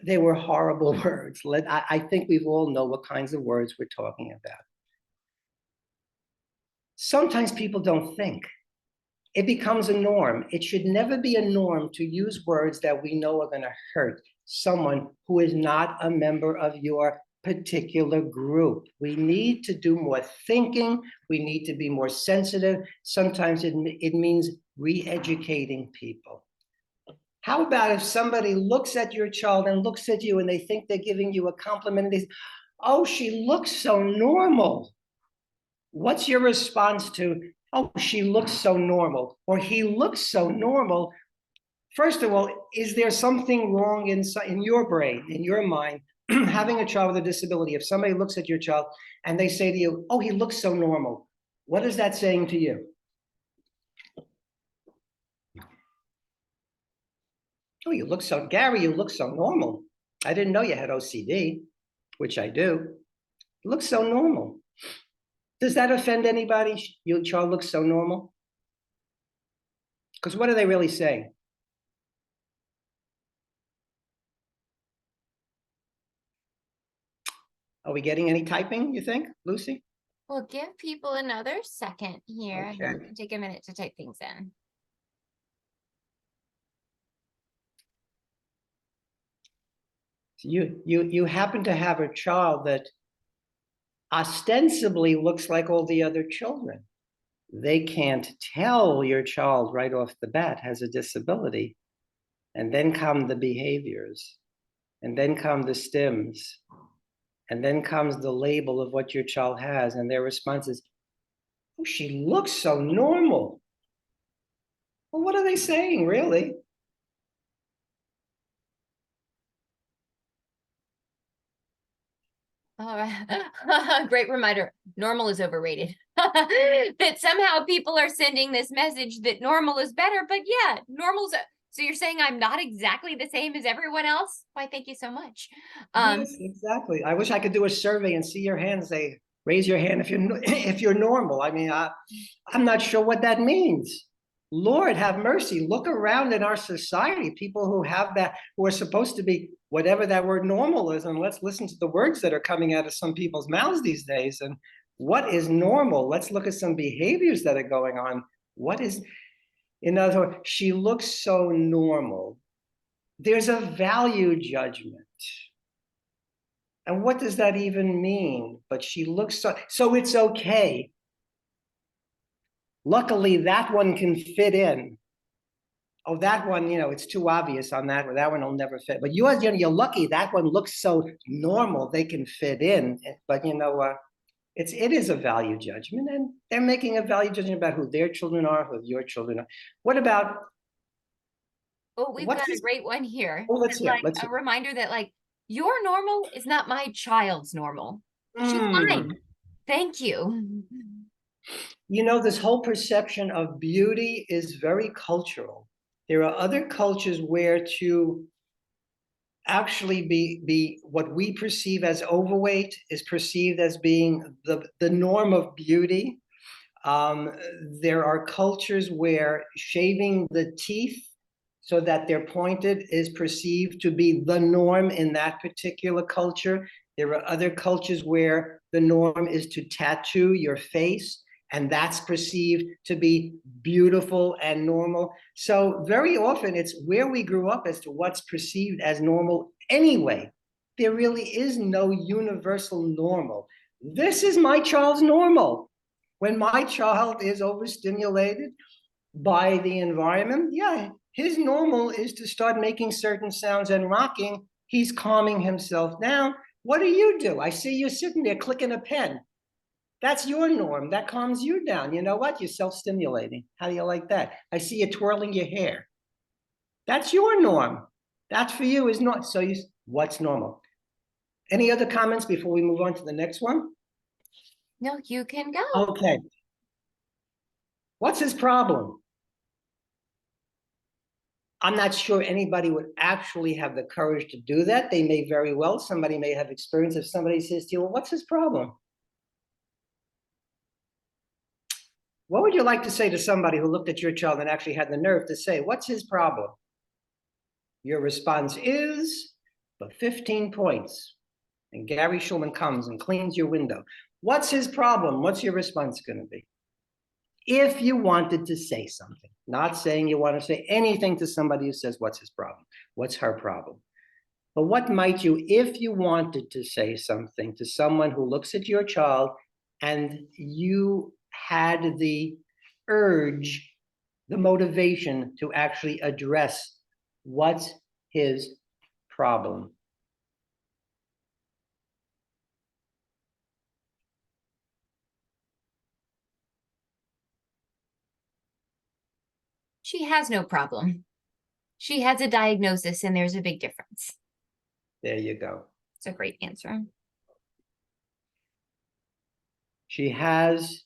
they were horrible words. I think we all know what kinds of words we're talking about. Sometimes people don't think. It becomes a norm. It should never be a norm to use words that we know are going to hurt someone who is not a member of your particular group. We need to do more thinking. We need to be more sensitive. Sometimes it means re-educating people. How about if somebody looks at your child and looks at you and they think they're giving you a compliment and they say, oh, she looks so normal. What's your response to, oh, she looks so normal, or he looks so normal? First of all, is there something wrong in your brain, in your mind, having a child with a disability? If somebody looks at your child and they say to you, oh, he looks so normal, what is that saying to you? Oh, Gary, you look so normal. I didn't know you had OCD, which I do. You look so normal. Does that offend anybody? Your child looks so normal? Because what are they really saying? Are we getting any typing, you think, Lucy? We'll give people another second here. Okay. It can take a minute to type things in. You happen to have a child that ostensibly looks like all the other children. They can't tell your child right off the bat has a disability. And then come the behaviors. And then come the stims. And then comes the label of what your child has. And their response is, oh, she looks so normal. Well, what are they saying, really? All right. Great reminder. Normal is overrated. That somehow people are sending this message that normal is better, but yeah, so you're saying I'm not exactly the same as everyone else? Why, thank you so much. Yes, exactly. I wish I could do a survey and see your hand, say, raise your hand if you're normal. I mean, I'm not sure what that means. Lord have mercy. Look around in our society, people who have that, who are supposed to be whatever that word normal is, and let's listen to the words that are coming out of some people's mouths these days. And what is normal? Let's look at some behaviors that are going on. What is, in other words, she looks so normal. There's a value judgment. And what does that even mean? But she looks so it's okay. Luckily, that one can fit in. Oh, that one, it's too obvious on that one. That one will never fit. But you're lucky. That one looks so normal. They can fit in. But it is a value judgment, and they're making a value judgment about who their children are, who your children are. What about? Oh, we've got a great one here. Oh, let's hear. A reminder that your normal is not my child's normal. She's fine. Thank you. This whole perception of beauty is very cultural. There are other cultures where to actually be what we perceive as overweight is perceived as being the norm of beauty. There are cultures where shaving the teeth so that they're pointed is perceived to be the norm in that particular culture. There are other cultures where the norm is to tattoo your face, and that's perceived to be beautiful and normal. So very often it's where we grew up as to what's perceived as normal anyway. There really is no universal normal. This is my child's normal. When my child is overstimulated by the environment, yeah, his normal is to start making certain sounds and rocking. He's calming himself down. What do? I see you sitting there clicking a pen. That's your norm. That calms you down. You know what? You're self-stimulating. How do you like that? I see you twirling your hair. That's your norm. That for you is not. So what's normal? Any other comments before we move on to the next one? No, you can go. Okay. What's his problem? I'm not sure anybody would actually have the courage to do that. They may very well. Somebody may have experience. If somebody says to you, well, what's his problem? What would you like to say to somebody who looked at your child and actually had the nerve to say, what's his problem? Your response is the 15 points. And Gary Shulman comes and cleans your window. What's his problem? What's your response going to be? if you wanted to say something, not saying you want to say anything to somebody who says, what's his problem? What's her problem? But what might you, if you wanted to say something to someone who looks at your child and you had the urge, the motivation to actually address what's his problem? She has no problem. She has a diagnosis, and there's a big difference. There you go. It's a great answer. She has,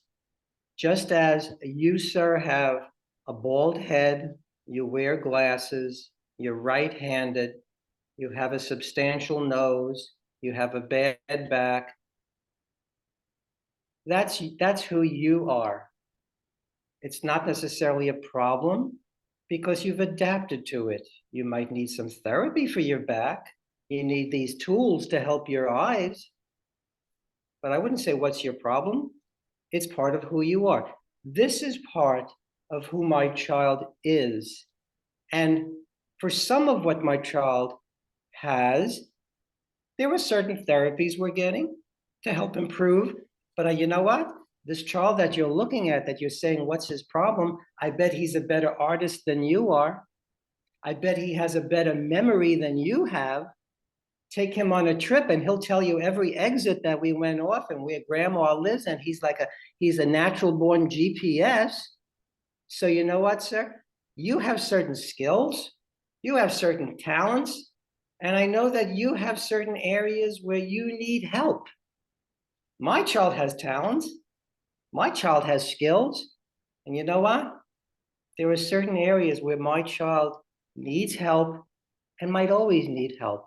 just as you, sir, have a bald head, you wear glasses, you're right-handed, you have a substantial nose, you have a bad back. That's who you are. It's not necessarily a problem because you've adapted to it. You might need some therapy for your back. You need these tools to help your eyes. But I wouldn't say, what's your problem? It's part of who you are. This is part of who my child is. And for some of what my child has, there were certain therapies we're getting to help improve. But you know what? This child that you're looking at, that you're saying, what's his problem? I bet he's a better artist than you are. I bet he has a better memory than you have. Take him on a trip and he'll tell you every exit that we went off and where grandma lives. And he's a natural born GPS. So you know what, sir? You have certain skills. You have certain talents. And I know that you have certain areas where you need help. My child has talents. My child has skills. And you know what? There are certain areas where my child needs help and might always need help,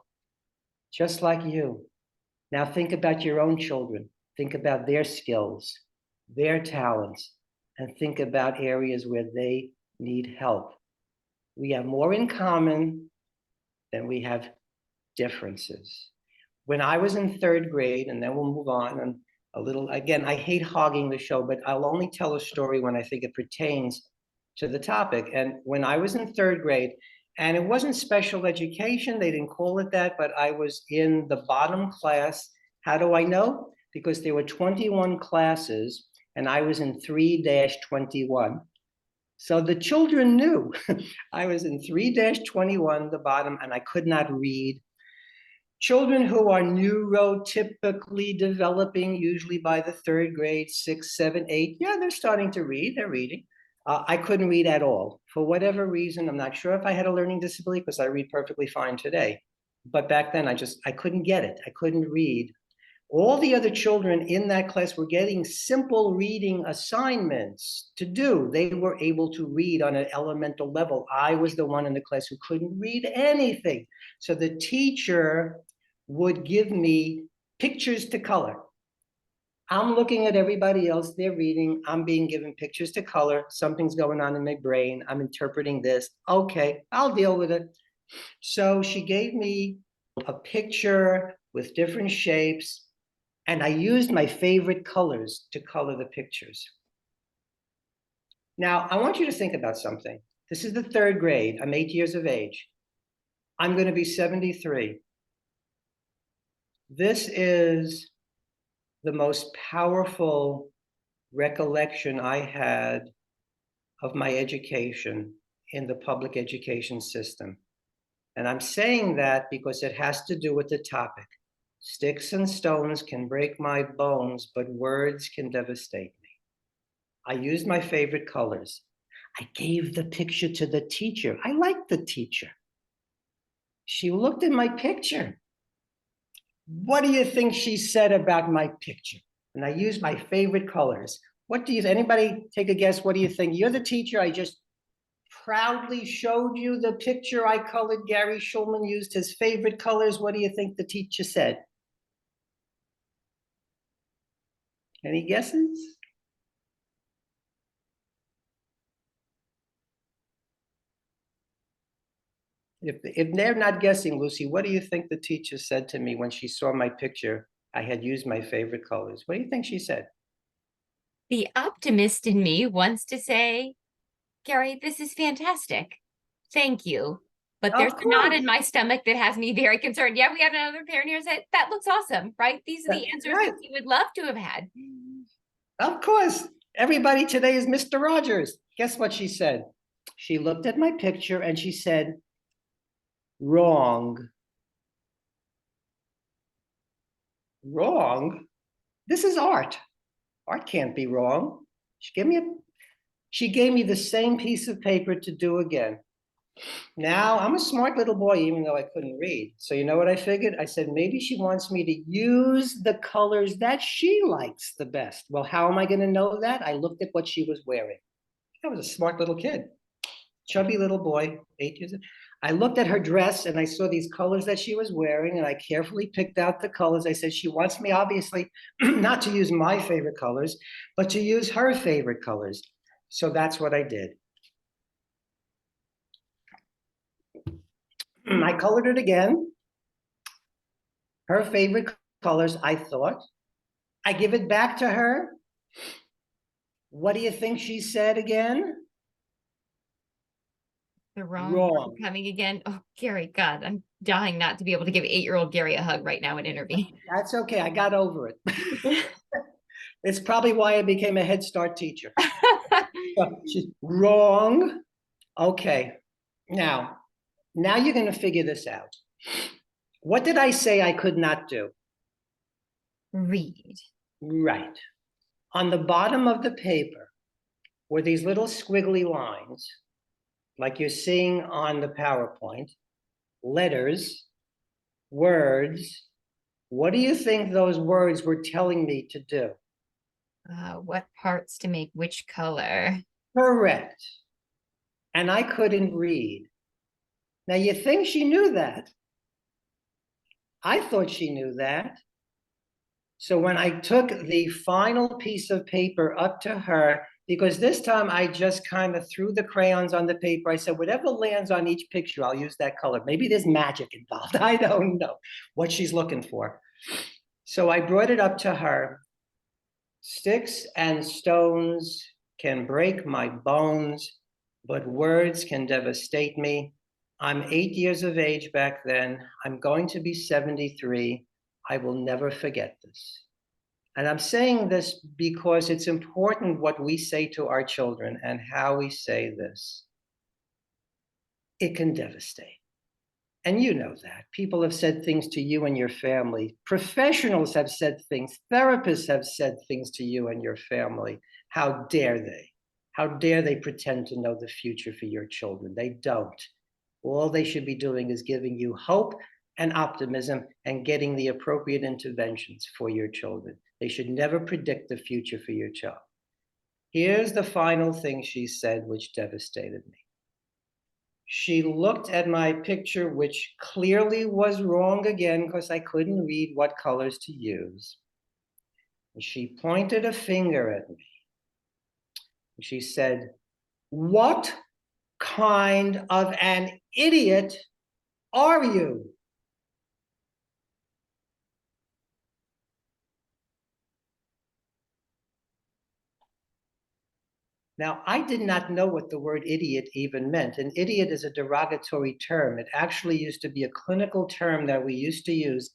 just like you. Now think about your own children. Think about their skills, their talents, and think about areas where they need help. We have more in common than we have differences. When I was in third grade, and then we'll move on and a little, again, I hate hogging the show, but I'll only tell a story when I think it pertains to the topic. And when I was in third grade, and it wasn't special education, they didn't call it that, but I was in the bottom class. How do I know? Because there were 21 classes and I was in 3-21. So the children knew I was in 3-21, the bottom, and I could not read. Children who are neurotypically developing, usually by the third grade, 6, 7, 8, yeah, they're starting to read, they're reading. I couldn't read at all. For whatever reason, I'm not sure if I had a learning disability because I read perfectly fine today. But back then, I couldn't get it. I couldn't read. All the other children in that class were getting simple reading assignments to do. They were able to read on an elemental level. I was the one in the class who couldn't read anything. So the teacher would give me pictures to color. I'm looking at everybody else, they're reading, I'm being given pictures to color, something's going on in my brain, I'm interpreting this, okay, I'll deal with it. So she gave me a picture with different shapes, and I used my favorite colors to color the pictures. Now, I want you to think about something. This is the third grade, I'm 8 years of age. I'm gonna be 73. This is the most powerful recollection I had of my education in the public education system. And I'm saying that because it has to do with the topic. Sticks and stones can break my bones, but words can devastate me. I used my favorite colors. I gave the picture to the teacher. I liked the teacher. She looked at my picture. What do you think she said about my picture? And I used my favorite colors. Anybody take a guess? What do you think? You're the teacher. I just proudly showed you the picture I colored. Gary Shulman used his favorite colors. What do you think the teacher said? Any guesses? If they're not guessing, Lucy, what do you think the teacher said to me when she saw my picture? I had used my favorite colors. What do you think she said? The optimist in me wants to say, Gary, this is fantastic. Thank you. But there's Of a knot in course. my stomach that has me very concerned. Yeah, we had another parent here say, that looks awesome, right? These are the answers Right. that we would love to have had. Of course. Everybody today is Mr. Rogers. Guess what she said? She looked at my picture and she said, wrong. Wrong? This is art. Art can't be wrong. She gave me the same piece of paper to do again. Now, I'm a smart little boy, even though I couldn't read. So you know what I figured? I said, maybe she wants me to use the colors that she likes the best. Well, how am I going to know that? I looked at what she was wearing. I was a smart little kid, chubby little boy, 8 years old. I looked at her dress and I saw these colors that she was wearing, and I carefully picked out the colors. I said, she wants me, obviously, not to use my favorite colors, but to use her favorite colors. So that's what I did. I colored it again. Her favorite colors, I thought. I give it back to her. What do you think she said again? The wrong Wrong. coming again. Oh, Gary, God, I'm dying not to be able to give 8-year-old Gary a hug right now and intervene. That's okay. I got over it. It's probably why I became a Head Start teacher. She's wrong. Okay. Now you're going to figure this out. What did I say I could not do? Read. Right. On the bottom of the paper were these little squiggly lines, like you're seeing on the PowerPoint, letters, words. What do you think those words were telling me to do? What parts to make which color? Correct. And I couldn't read. Now, you think she knew that? I thought she knew that. So when I took the final piece of paper up to her, because this time I just kind of threw the crayons on the paper, I said, whatever lands on each picture, I'll use that color. Maybe there's magic involved. I don't know what she's looking for. So I brought it up to her. Sticks and stones can break my bones, but words can devastate me. I'm 8 years of age back then. I'm going to be 73. I will never forget this. And I'm saying this because it's important what we say to our children and how we say this. It can devastate. And you know that. People have said things to you and your family. Professionals have said things. Therapists have said things to you and your family. How dare they? How dare they pretend to know the future for your children? They don't. All they should be doing is giving you hope and optimism and getting the appropriate interventions for your children. They should never predict the future for your child. Here's the final thing she said, which devastated me. She looked at my picture, which clearly was wrong again because I couldn't read what colors to use. And she pointed a finger at me. She said, "What kind of an idiot are you?" Now, I did not know what the word idiot even meant. An idiot is a derogatory term. It actually used to be a clinical term that we used to use.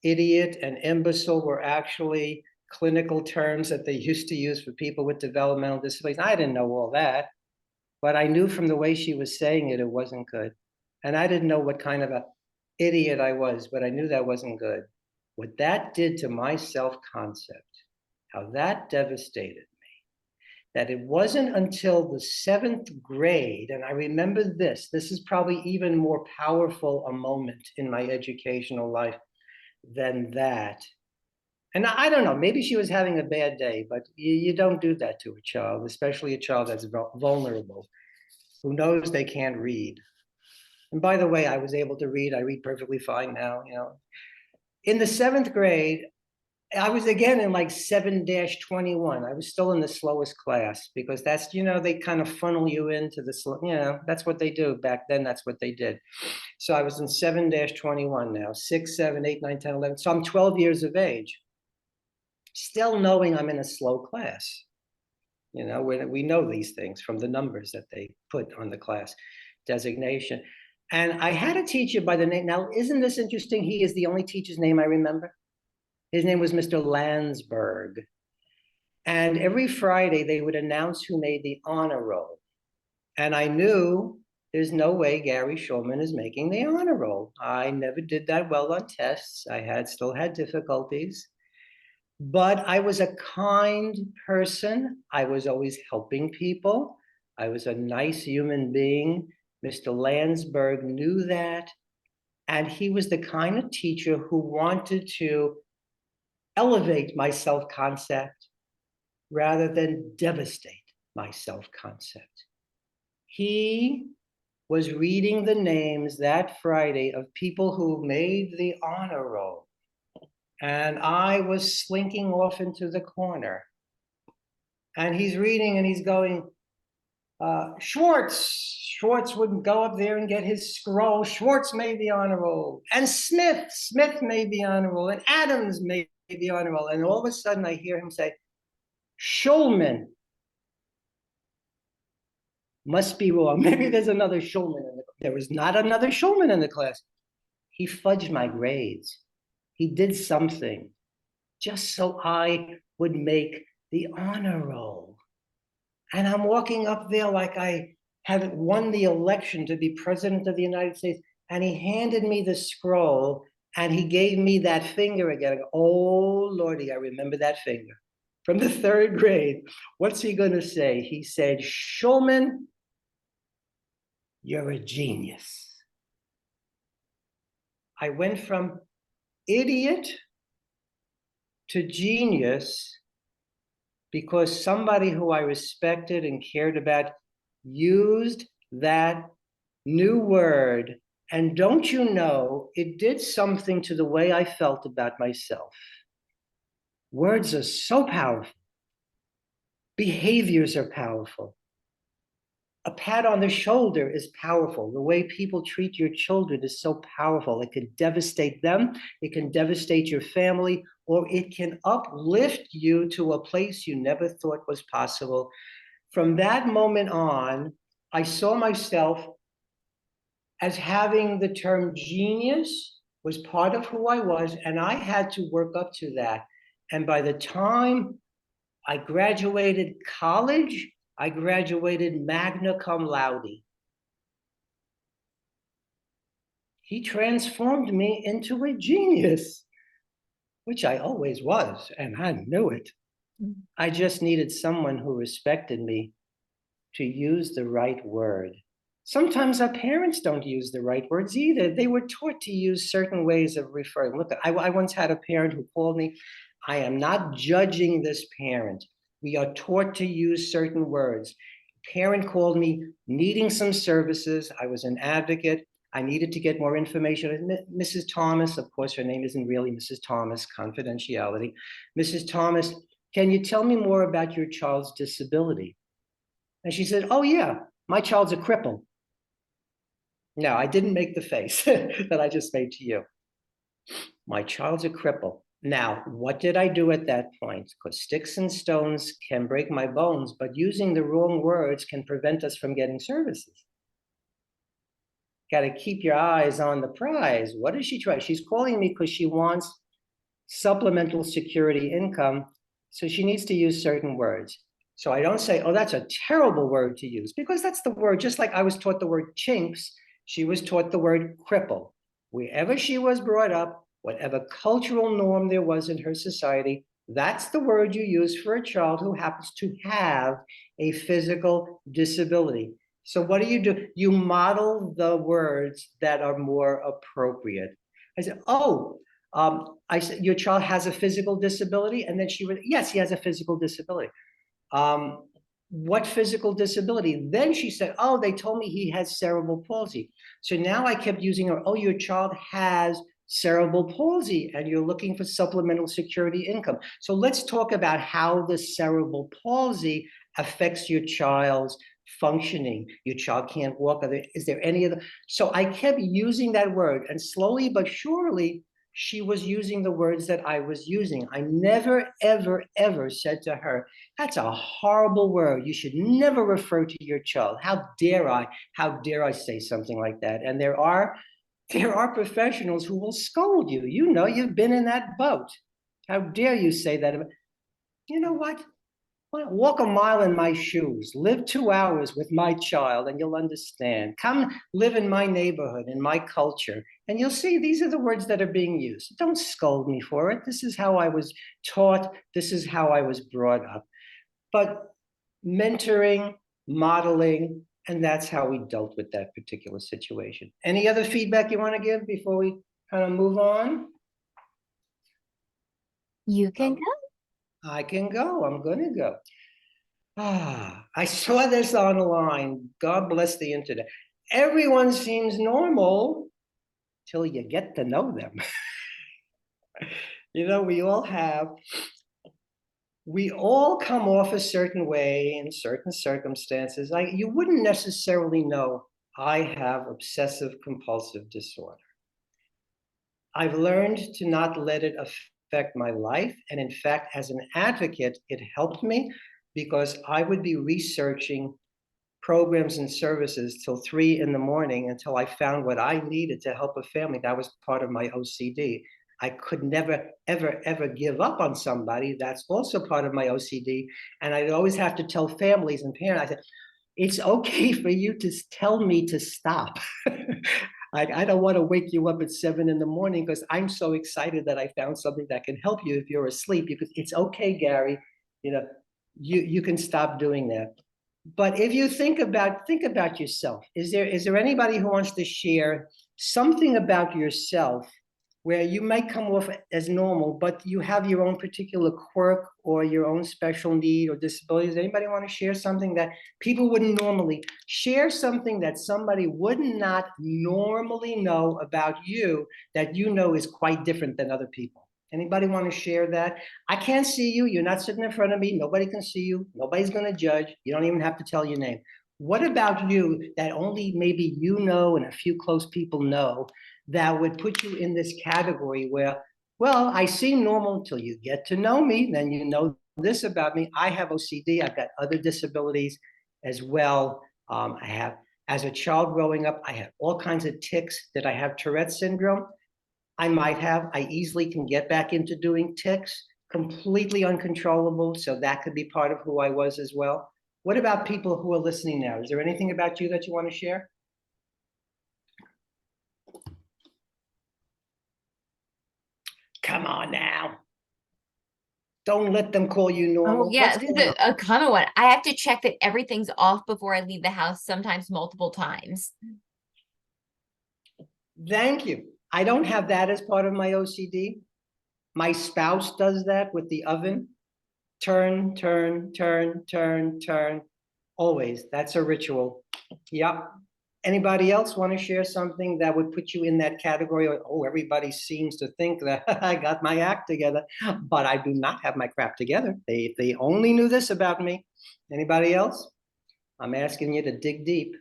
Idiot and imbecile were actually clinical terms that they used to use for people with developmental disabilities. I didn't know all that, but I knew from the way she was saying it, it wasn't good. And I didn't know what kind of an idiot I was, but I knew that wasn't good. What that did to my self-concept, how that devastated that it wasn't until the 7th grade, and I remember this is probably even more powerful a moment in my educational life than that. And I don't know, maybe she was having a bad day, but you don't do that to a child, especially a child that's vulnerable, who knows they can't read. And by the way, I was able to read. I read perfectly fine now, you know. In the 7th grade, I was again in like 7-21. I was still in the slowest class because that's, you know, they kind of funnel you into the, you know, that's what they do back then. That's what they did. So I was in 7-21 now, 6, 7, 8, 9, 10, 11. So I'm 12 years of age. still knowing I'm in a slow class. You know, we know these things from the numbers that they put on the class designation. And I had a teacher by the name, now, isn't this interesting? He is the only teacher's name I remember. His name was Mr. Landsberg. And every Friday they would announce who made the honor roll. And I knew there's no way Gary Shulman is making the honor roll. I never did that well on tests. I still had difficulties. But I was a kind person. I was always helping people. I was a nice human being. Mr. Landsberg knew that. And he was the kind of teacher who wanted to elevate my self-concept rather than devastate my self-concept. He was reading the names that Friday of people who made the honor roll. And I was slinking off into the corner. And he's reading and he's going, Schwartz wouldn't go up there and get his scroll. Schwartz made the honor roll. And Smith made the honor roll. And Adams made the honor roll. And all of a sudden I hear him say, Shulman. Must be wrong. Maybe there's another Shulman in the class. There was not another Shulman in the class. He fudged my grades. He did something just so I would make the honor roll. And I'm walking up there like I had won the election to be president of the United States. And he handed me the scroll and he gave me that finger again. Oh, Lordy, I remember that finger from the 3rd grade. What's he going to say? He said, Shulman, you're a genius. I went from idiot to genius because somebody who I respected and cared about used that new word. And don't you know, it did something to the way I felt about myself. Words are so powerful. Behaviors are powerful. A pat on the shoulder is powerful. The way people treat your children is so powerful. It can devastate them, it can devastate your family, or it can uplift you to a place you never thought was possible. From that moment on, I saw myself as having the term genius was part of who I was, and I had to work up to that. And by the time I graduated college, I graduated magna cum laude. He transformed me into a genius, which I always was, and I knew it. I just needed someone who respected me to use the right word. Sometimes our parents don't use the right words either. They were taught to use certain ways of referring. Look, I once had a parent who called me. I am not judging this parent. We are taught to use certain words. A parent called me needing some services. I was an advocate. I needed to get more information. Mrs. Thomas, of course, her name isn't really Mrs. Thomas, confidentiality. Mrs. Thomas, can you tell me more about your child's disability? And she said, oh yeah, my child's a cripple. No, I didn't make the face that I just made to you. My child's a cripple. Now, what did I do at that point? Because sticks and stones can break my bones, but using the wrong words can prevent us from getting services. Got to keep your eyes on the prize. What does she try? She's calling me because she wants supplemental security income, so she needs to use certain words. So I don't say, oh, that's a terrible word to use, because that's the word, just like I was taught the word chinks, she was taught the word cripple. Wherever she was brought up, whatever cultural norm there was in her society, that's the word you use for a child who happens to have a physical disability. So what do? You model the words that are more appropriate. I said, oh, I said, your child has a physical disability? And then she would, yes, he has a physical disability. What physical disability? Then she said, oh, they told me he has cerebral palsy. So now I kept using her, oh, your child has cerebral palsy and you're looking for supplemental security income. So let's talk about how the cerebral palsy affects your child's functioning. Your child can't walk. Is there any other? So I kept using that word, and slowly but surely, she was using the words that I was using. I never, ever, ever said to her, that's a horrible word. You should never refer to your child. How dare I? How dare I say something like that? And there are professionals who will scold you. You know, you've been in that boat. How dare you say that? You know what? Walk a mile in my shoes, live 2 hours with my child, and you'll understand. Come live in my neighborhood, in my culture, and you'll see these are the words that are being used. Don't scold me for it. This is how I was taught. This is how I was brought up. But mentoring, modeling, and that's how we dealt with that particular situation. Any other feedback you want to give before we kind of move on? You can go. I can go. I'm going to go. I saw this online. God bless the internet. Everyone seems normal till you get to know them. You know, we all come off a certain way in certain circumstances. You wouldn't necessarily know I have obsessive compulsive disorder. I've learned to not let it affect my life. And in fact, as an advocate, it helped me because I would be researching programs and services till 3 in the morning until I found what I needed to help a family. That was part of my OCD. I could never, ever, ever give up on somebody. That's also part of my OCD. And I'd always have to tell families and parents, I said, it's okay for you to tell me to stop. I don't want to wake you up at 7 in the morning because I'm so excited that I found something that can help you if you're asleep. Because it's okay, Gary. You know, you can stop doing that. But if you think about yourself, is there anybody who wants to share something about yourself where you might come off as normal, but you have your own particular quirk or your own special need or disability? Does anybody want to share something that people wouldn't normally share, something that somebody would not normally know about you that you know is quite different than other people? Anybody want to share that? I can't see you. You're not sitting in front of me. Nobody can see you. Nobody's going to judge. You don't even have to tell your name. What about you that only maybe you know and a few close people know that would put you in this category where, well, I seem normal until you get to know me, then you know this about me. I have OCD. I've got other disabilities as well. I have, as a child growing up, I had all kinds of tics. Did I have Tourette's syndrome? I might have. I easily can get back into doing tics, completely uncontrollable. So that could be part of who I was as well. What about people who are listening now? Is there anything about you that you want to share? Come on now. Don't let them call you normal. Oh, yeah, this is a common one. I have to check that everything's off before I leave the house, sometimes multiple times. Thank you. I don't have that as part of my OCD. My spouse does that with the oven. Turn, turn, turn, turn, turn. Always. That's a ritual. Yep. Anybody else want to share something that would put you in that category? Oh, everybody seems to think that I got my act together, but I do not have my crap together. If they only knew this about me. Anybody else? I'm asking you to dig deep.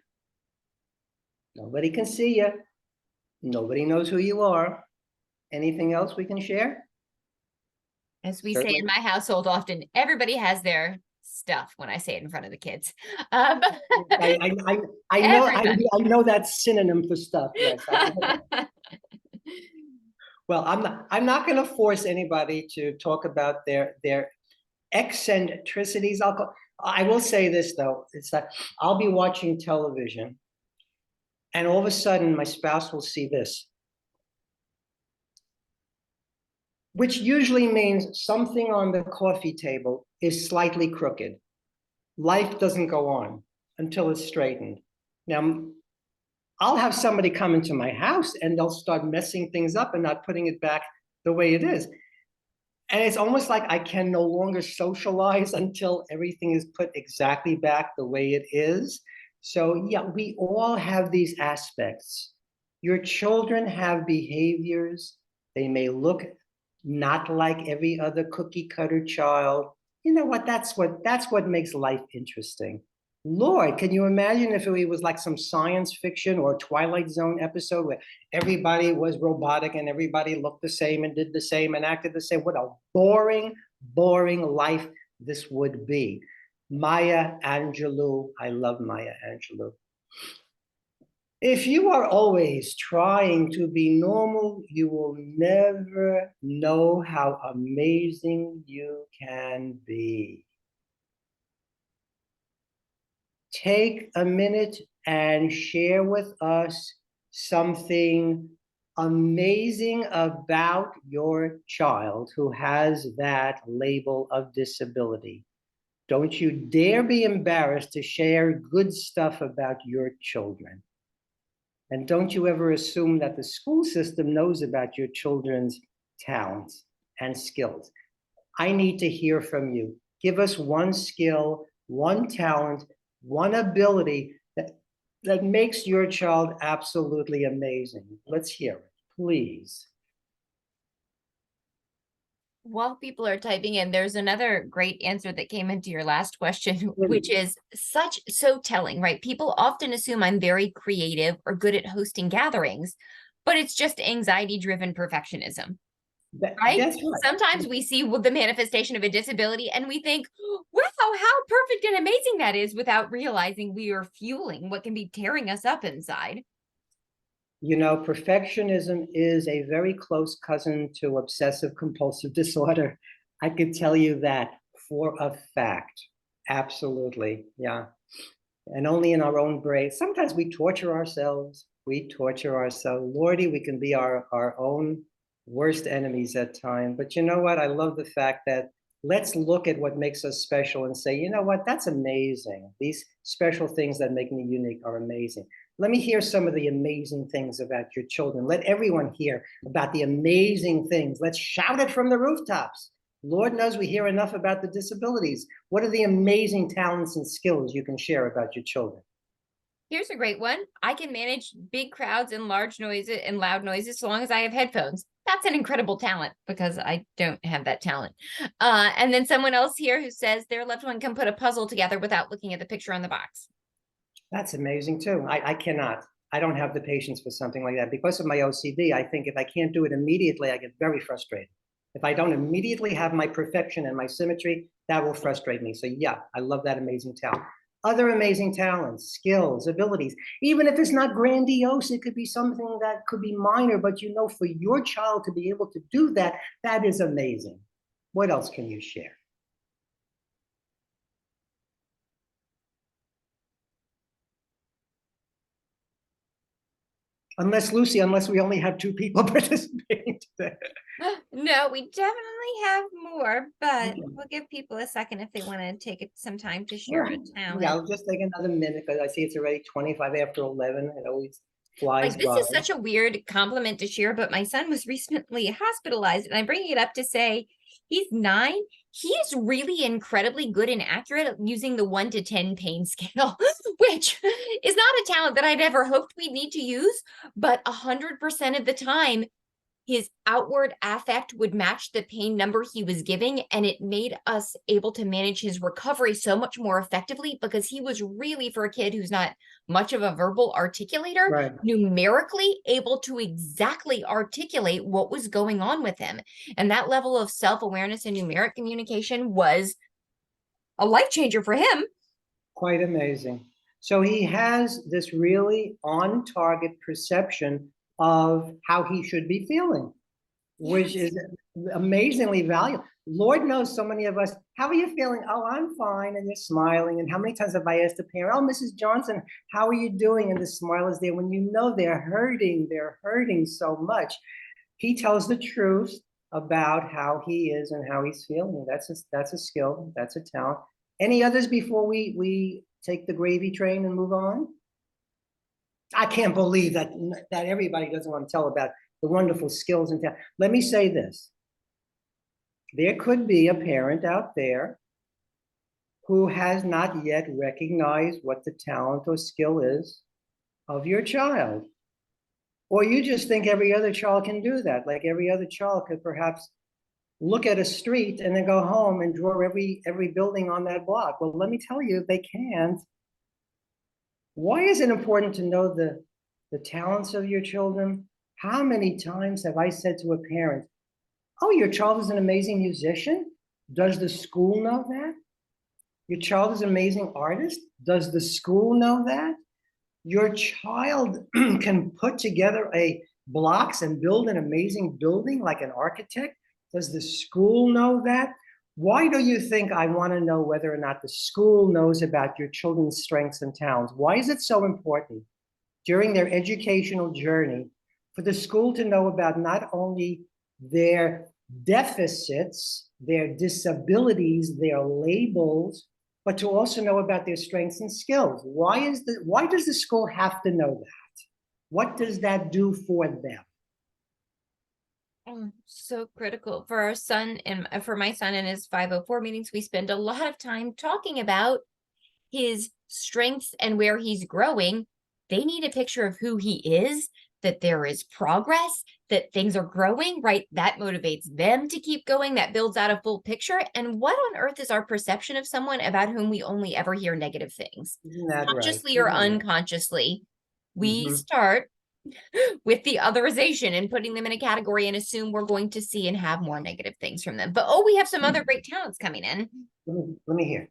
Nobody can see you. Nobody knows who you are. Anything else we can share? As we say Certainly. in my household often, everybody has their stuff when I say it in front of the kids. I Everybody. know that synonym for stuff. Yes. Well, I'm not going to force anybody to talk about their eccentricities. I will say this though, it's that I'll be watching television and all of a sudden my spouse will see this, which usually means something on the coffee table is slightly crooked. Life doesn't go on until it's straightened. Now, I'll have somebody come into my house and they'll start messing things up and not putting it back the way it is. And it's almost like I can no longer socialize until everything is put exactly back the way it is. So yeah, we all have these aspects. Your children have behaviors. They may look not like every other cookie cutter child. You know what? That's what makes life interesting. Lord, can you imagine if it was like some science fiction or Twilight Zone episode where everybody was robotic and everybody looked the same and did the same and acted the same? What a boring, boring life this would be. Maya Angelou, I love Maya Angelou. If you are always trying to be normal, you will never know how amazing you can be. Take a minute and share with us something amazing about your child who has that label of disability. Don't you dare be embarrassed to share good stuff about your children. And don't you ever assume that the school system knows about your children's talents and skills. I need to hear from you. Give us one skill, one talent, one ability that makes your child absolutely amazing. Let's hear it, please. While people are typing in, there's another great answer that came into your last question, which is so telling, right? People often assume I'm very creative or good at hosting gatherings, but it's just anxiety-driven perfectionism, right? That's right. Sometimes we see the manifestation of a disability and we think, wow, how perfect and amazing that is, without realizing we are fueling what can be tearing us up inside. You know, perfectionism is a very close cousin to obsessive compulsive disorder. I could tell you that for a fact. Absolutely. Yeah. And only in our own brain. Sometimes we torture ourselves. We torture ourselves. Lordy, we can be our own worst enemies at times. But you know what? I love the fact that let's look at what makes us special and say, you know what? That's amazing. These special things that make me unique are amazing. Let me hear some of the amazing things about your children. Let everyone hear about the amazing things. Let's shout it from the rooftops. Lord knows we hear enough about the disabilities. What are the amazing talents and skills you can share about your children? Here's a great one. I can manage big crowds and large noises and loud noises so long as I have headphones. That's an incredible talent because I don't have that talent. And then someone else here who says their loved one can put a puzzle together without looking at the picture on the box. That's amazing too. I cannot. I don't have the patience for something like that. Because of my OCD, I think if I can't do it immediately, I get very frustrated. If I don't immediately have my perfection and my symmetry, that will frustrate me. So yeah, I love that amazing talent. Other amazing talents, skills, abilities, even if it's not grandiose, it could be something that could be minor, but you know, for your child to be able to do that, that is amazing. What else can you share? Unless Lucy, unless we only have two people participating today. No, we definitely have more, but we'll give people a second if they want to take some time to share a talent. Yeah, I'll just take another minute because I see it's already 25 after 11. It always flies This by. is such a weird compliment to share, but my son was recently hospitalized, and I'm bringing it up to say he's 9. He is really incredibly good and accurate at using the 1 to 10 pain scale, which is not a talent that I'd ever hoped we'd need to use, but 100% of the time, his outward affect would match the pain number he was giving, and it made us able to manage his recovery so much more effectively because he was really, for a kid who's not much of a verbal articulator, Right. numerically able to exactly articulate what was going on with him. And that level of self-awareness and numeric communication was a life changer for him. Quite amazing. So he has this really on target perception of how he should be feeling, which is amazingly valuable. Lord knows so many of us, how are you feeling? Oh, I'm fine. And you're smiling. And how many times have I asked a parent, oh, Mrs. Johnson, how are you doing? And the smile is there when you know they're hurting so much. He tells the truth about how he is and how he's feeling. That's a skill. That's a talent. Any others before we take the gravy train and move on? I can't believe that everybody doesn't want to tell about the wonderful skills and talent. Let me say this. There could be a parent out there who has not yet recognized what the talent or skill is of your child. Or you just think every other child can do that, like every other child could perhaps look at a street and then go home and draw every building on that block. Well, let me tell you, they can't. Why is it important to know the talents of your children? How many times have I said to a parent, oh, your child is an amazing musician? Does the school know that? Your child is an amazing artist? Does the school know that? Your child can put together a blocks and build an amazing building like an architect. Does the school know that? Why do you think I want to know whether or not the school knows about your children's strengths and talents? Why is it so important during their educational journey for the school to know about not only their deficits, their disabilities, their labels, but to also know about their strengths and skills? Why does the school have to know that? What does that do for them? So critical for our son and for my son in his 504 meetings. We spend a lot of time talking about his strengths and where he's growing. They need a picture of who he is, that there is progress, that things are growing, right? That motivates them to keep going. That builds out a full picture. And what on earth is our perception of someone about whom we only ever hear negative things? Isn't that right? Consciously or unconsciously, we Mm-hmm. start with the otherization and putting them in a category and assume we're going to see and have more negative things from them. But oh, we have some other great talents coming in. Let me hear.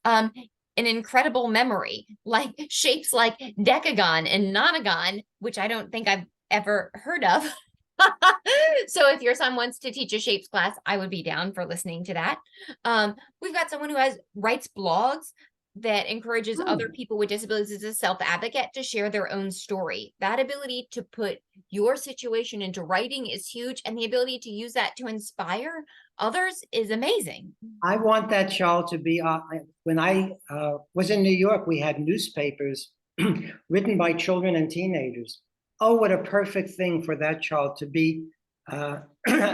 Um, an incredible memory, like shapes like decagon and nonagon, which I don't think I've ever heard of. So if your son wants to teach a shapes class, I would be down for listening to that. We've got someone who writes blogs that encourages other people with disabilities as a self-advocate to share their own story. That ability to put your situation into writing is huge, and the ability to use that to inspire others is amazing. I want that child to be, when I was in New York, we had newspapers written by children and teenagers. Oh, what a perfect thing for that child to be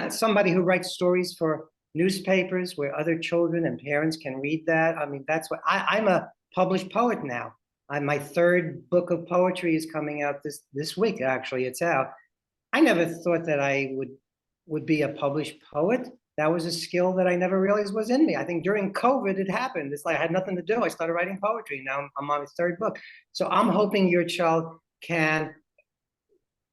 somebody who writes stories for newspapers where other children and parents can read that. I mean, that's what I'm a published poet now. My third book of poetry is coming out this week. Actually, it's out. I never thought that I would be a published poet. That was a skill that I never realized was in me. I think during COVID it happened. It's like I had nothing to do. I started writing poetry. Now I'm on my third book. So I'm hoping your child can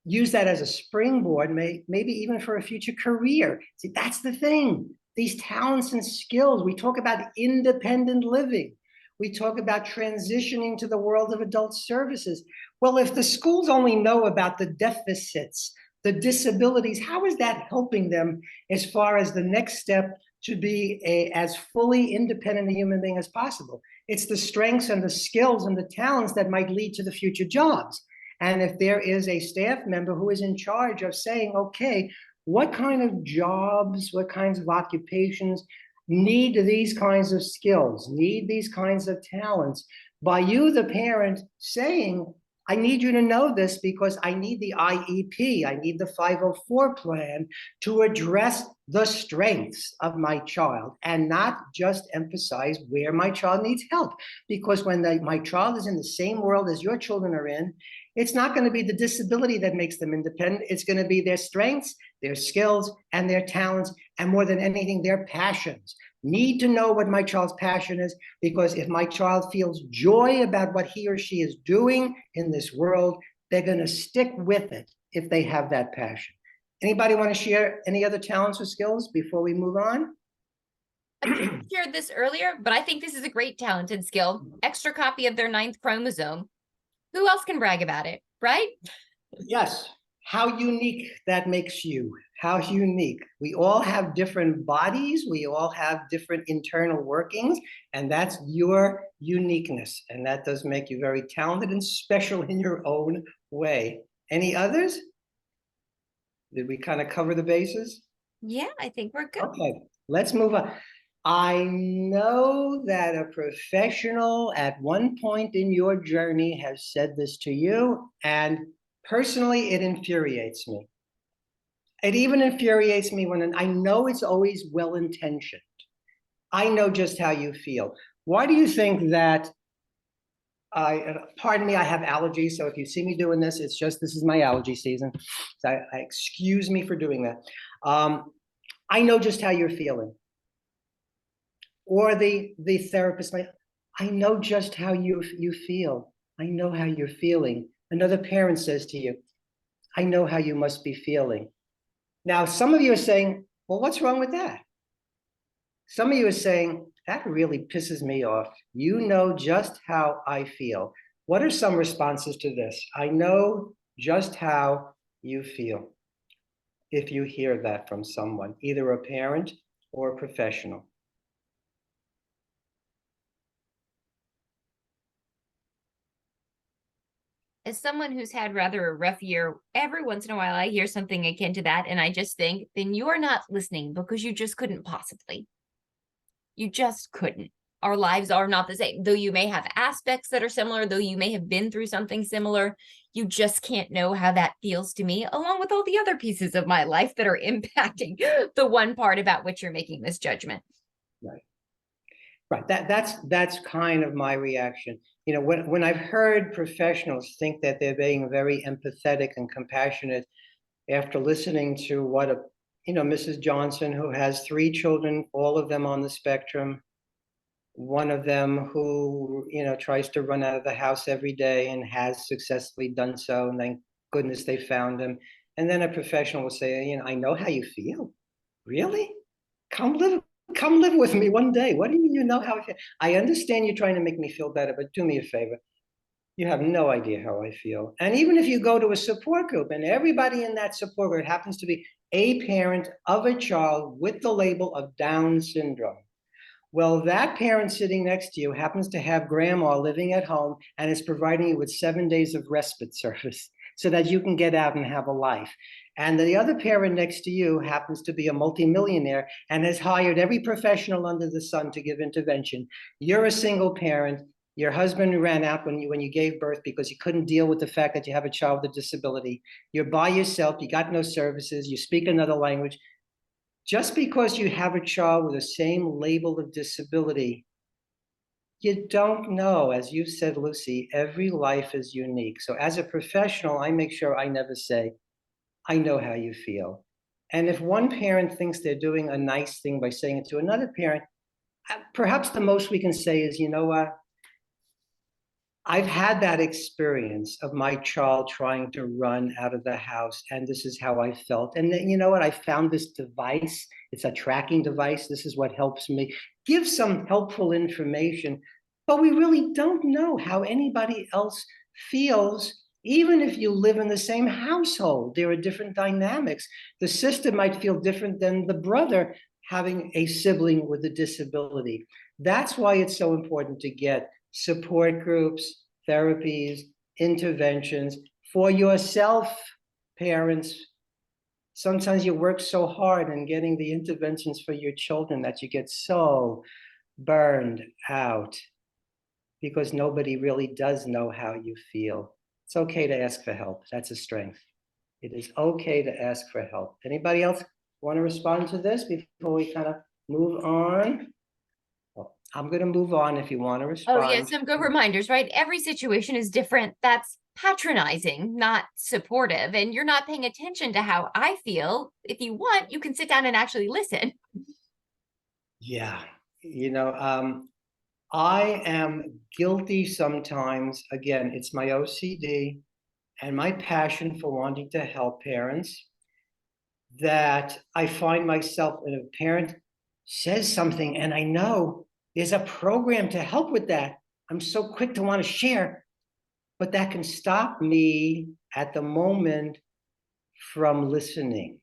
use that as a springboard, maybe even for a future career. See, that's the thing. These talents and skills, we talk about independent living. We talk about transitioning to the world of adult services. Well, if the schools only know about the deficits, the disabilities, how is that helping them as far as the next step to be as fully independent a human being as possible? It's the strengths and the skills and the talents that might lead to the future jobs. And if there is a staff member who is in charge of saying, okay, what kind of jobs, what kinds of occupations need these kinds of skills, need these kinds of talents, by you, the parent, saying, I need you to know this because I need the IEP, I need the 504 plan to address the strengths of my child and not just emphasize where my child needs help. Because when my child is in the same world as your children are in, it's not going to be the disability that makes them independent. It's going to be their strengths, their skills, and their talents, and more than anything, their passions. Need to know what my child's passion is, because if my child feels joy about what he or she is doing in this world, they're going to stick with it if they have that passion. Anybody want to share any other talents or skills before we move on? I shared this earlier, but I think this is a great talented skill. Extra copy of their 9th chromosome. Who else can brag about it, right? Yes. How unique that makes you. How unique. We all have different bodies. We all have different internal workings, and that's your uniqueness. And that does make you very talented and special in your own way. Any others? Did we kind of cover the bases? Yeah, I think we're good. Okay, let's move on. I know that a professional at one point in your journey has said this to you, and personally, it infuriates me. It even infuriates me when I know it's always well-intentioned. I know just how you feel. Why do you think that pardon me, I have allergies, so if you see me doing this, it's just this is my allergy season. So excuse me for doing that. I know just how you're feeling. Or the therapist might, I know just how you feel. I know how you're feeling. Another parent says to you, I know how you must be feeling. Now, some of you are saying, well, what's wrong with that? Some of you are saying, that really pisses me off. You know just how I feel. What are some responses to this? I know just how you feel. If you hear that from someone, either a parent or a professional. As someone who's had rather a rough year, every once in a while I hear something akin to that, and I just think, then you are not listening because you just couldn't possibly. You just couldn't. Our lives are not the same. Though you may have aspects that are similar, though you may have been through something similar, you just can't know how that feels to me, along with all the other pieces of my life that are impacting the one part about which you're making this judgment. Right. Right. That's kind of my reaction. You know, when I've heard professionals think that they're being very empathetic and compassionate after listening to what a, Mrs. Johnson, who has 3 children, all of them on the spectrum, one of them who, tries to run out of the house every day and has successfully done so, and thank goodness they found him. And then a professional will say, I know how you feel. Really? Come live come live with me one day. What do you mean you know how I feel? I understand you're trying to make me feel better, but do me a favor. You have no idea how I feel. And even if you go to a support group and everybody in that support group happens to be a parent of a child with the label of Down syndrome, well, that parent sitting next to you happens to have grandma living at home and is providing you with 7 days of respite service so that you can get out and have a life. And the other parent next to you happens to be a multimillionaire and has hired every professional under the sun to give intervention. You're a single parent. Your husband ran out when you gave birth because he couldn't deal with the fact that you have a child with a disability. You're by yourself. You got no services. You speak another language. Just because you have a child with the same label of disability, you don't know. As you said, Lucy, every life is unique. So as a professional, I make sure I never say, I know how you feel. And if one parent thinks they're doing a nice thing by saying it to another parent, perhaps the most we can say is, you know what? I've had that experience of my child trying to run out of the house, and this is how I felt. And then, you know what? I found this device. It's a tracking device. This is what helps me. Give some helpful information, but we really don't know how anybody else feels. Even if you live in the same household, there are different dynamics. The sister might feel different than the brother having a sibling with a disability. That's why it's so important to get support groups, therapies, interventions for yourself, parents. Sometimes you work so hard in getting the interventions for your children that you get so burned out because nobody really does know how you feel. It's okay to ask for help. That's a strength. It is okay to ask for help. Anybody else want to respond to this before we kind of move on? I'm going to move on if you want to Oh, respond. yeah, some good reminders, right? Every situation is different. That's patronizing, not supportive. And you're not paying attention to how I feel. If you want, you can sit down and actually listen. Yeah. I am guilty sometimes. Again, it's my OCD and my passion for wanting to help parents that I find myself when a parent says something and I know there's a program to help with that. I'm so quick to want to share, but that can stop me at the moment from listening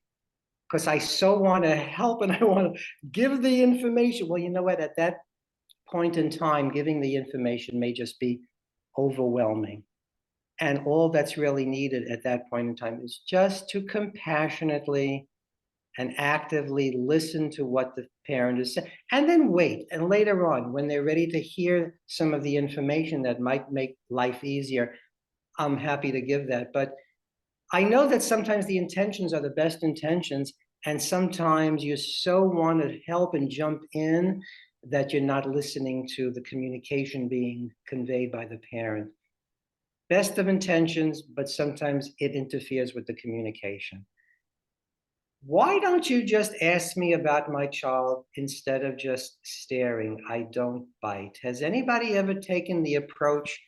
because I so want to help and I want to give the information. Well, you know what? At that point in time, giving the information may just be overwhelming. And all that's really needed at that point in time is just to compassionately and actively listen to what the parent is saying, and then wait. And later on, when they're ready to hear some of the information that might make life easier, I'm happy to give that. But I know that sometimes the intentions are the best intentions, and sometimes you so want to help and jump in that you're not listening to the communication being conveyed by the parent. Best of intentions, but sometimes it interferes with the communication. Why don't you just ask me about my child instead of just staring? I don't bite. Has anybody ever taken the approach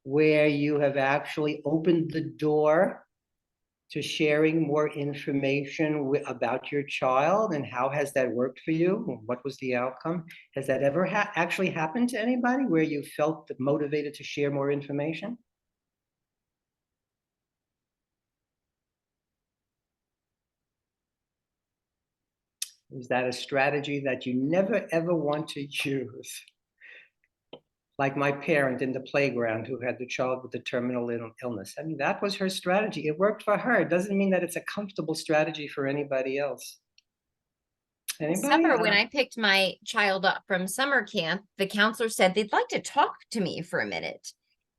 where you have actually opened the door to sharing more information about your child, and how has that worked for you? What was the outcome? Has that ever actually happened to anybody where you felt motivated to share more information? Is that a strategy that you never ever want to use? Like my parent in the playground who had the child with the terminal illness. I mean, that was her strategy. It worked for her. It doesn't mean that it's a comfortable strategy for anybody else. Anybody? Summer, when I picked my child up from summer camp, the counselor said they'd like to talk to me for a minute.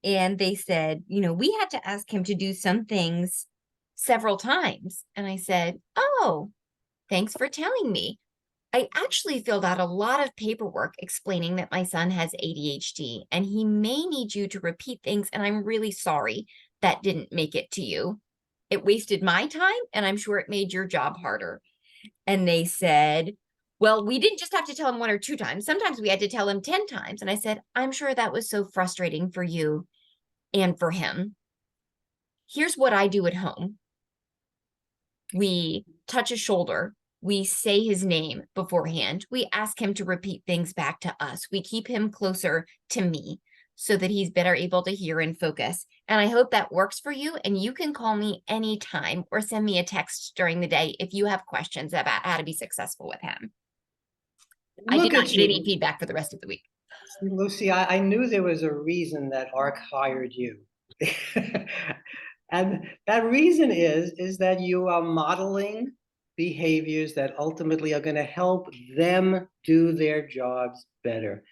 And they said, we had to ask him to do some things several times. And I said, oh, thanks for telling me. I actually filled out a lot of paperwork explaining that my son has ADHD and he may need you to repeat things. And I'm really sorry that didn't make it to you. It wasted my time and I'm sure it made your job harder. And they said, well, we didn't just have to tell him 1 or 2 times. Sometimes we had to tell him 10 times. And I said, I'm sure that was so frustrating for you and for him. Here's what I do at home. We touch a shoulder. We say his name beforehand. We ask him to repeat things back to us. We keep him closer to me so that he's better able to hear and focus. And I hope that works for you. And you can call me anytime or send me a text during the day if you have questions about how to be successful with him. I did not get any feedback for the rest of the week. Lucy, I knew there was a reason that ARC hired you. And that reason is that you are modeling behaviors that ultimately are going to help them do their jobs better.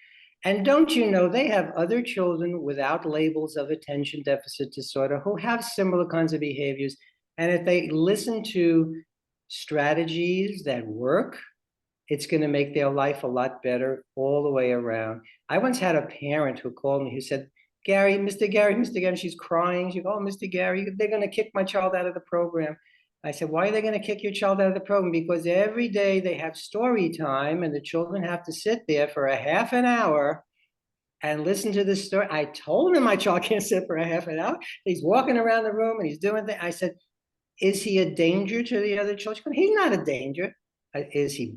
And don't you know, they have other children without labels of attention deficit disorder who have similar kinds of behaviors. And if they listen to strategies that work, it's going to make their life a lot better all the way around. I once had a parent who called me who said, Gary, Mr. Gary, Mr. Gary, she's crying. She goes, oh, Mr. Gary, they're going to kick my child out of the program. I said, why are they going to kick your child out of the program? Because every day they have story time and the children have to sit there for a half an hour and listen to this story. I told him my child can't sit for a half an hour. He's walking around the room and he's doing things. I said, is he a danger to the other children? He's not a danger. Is he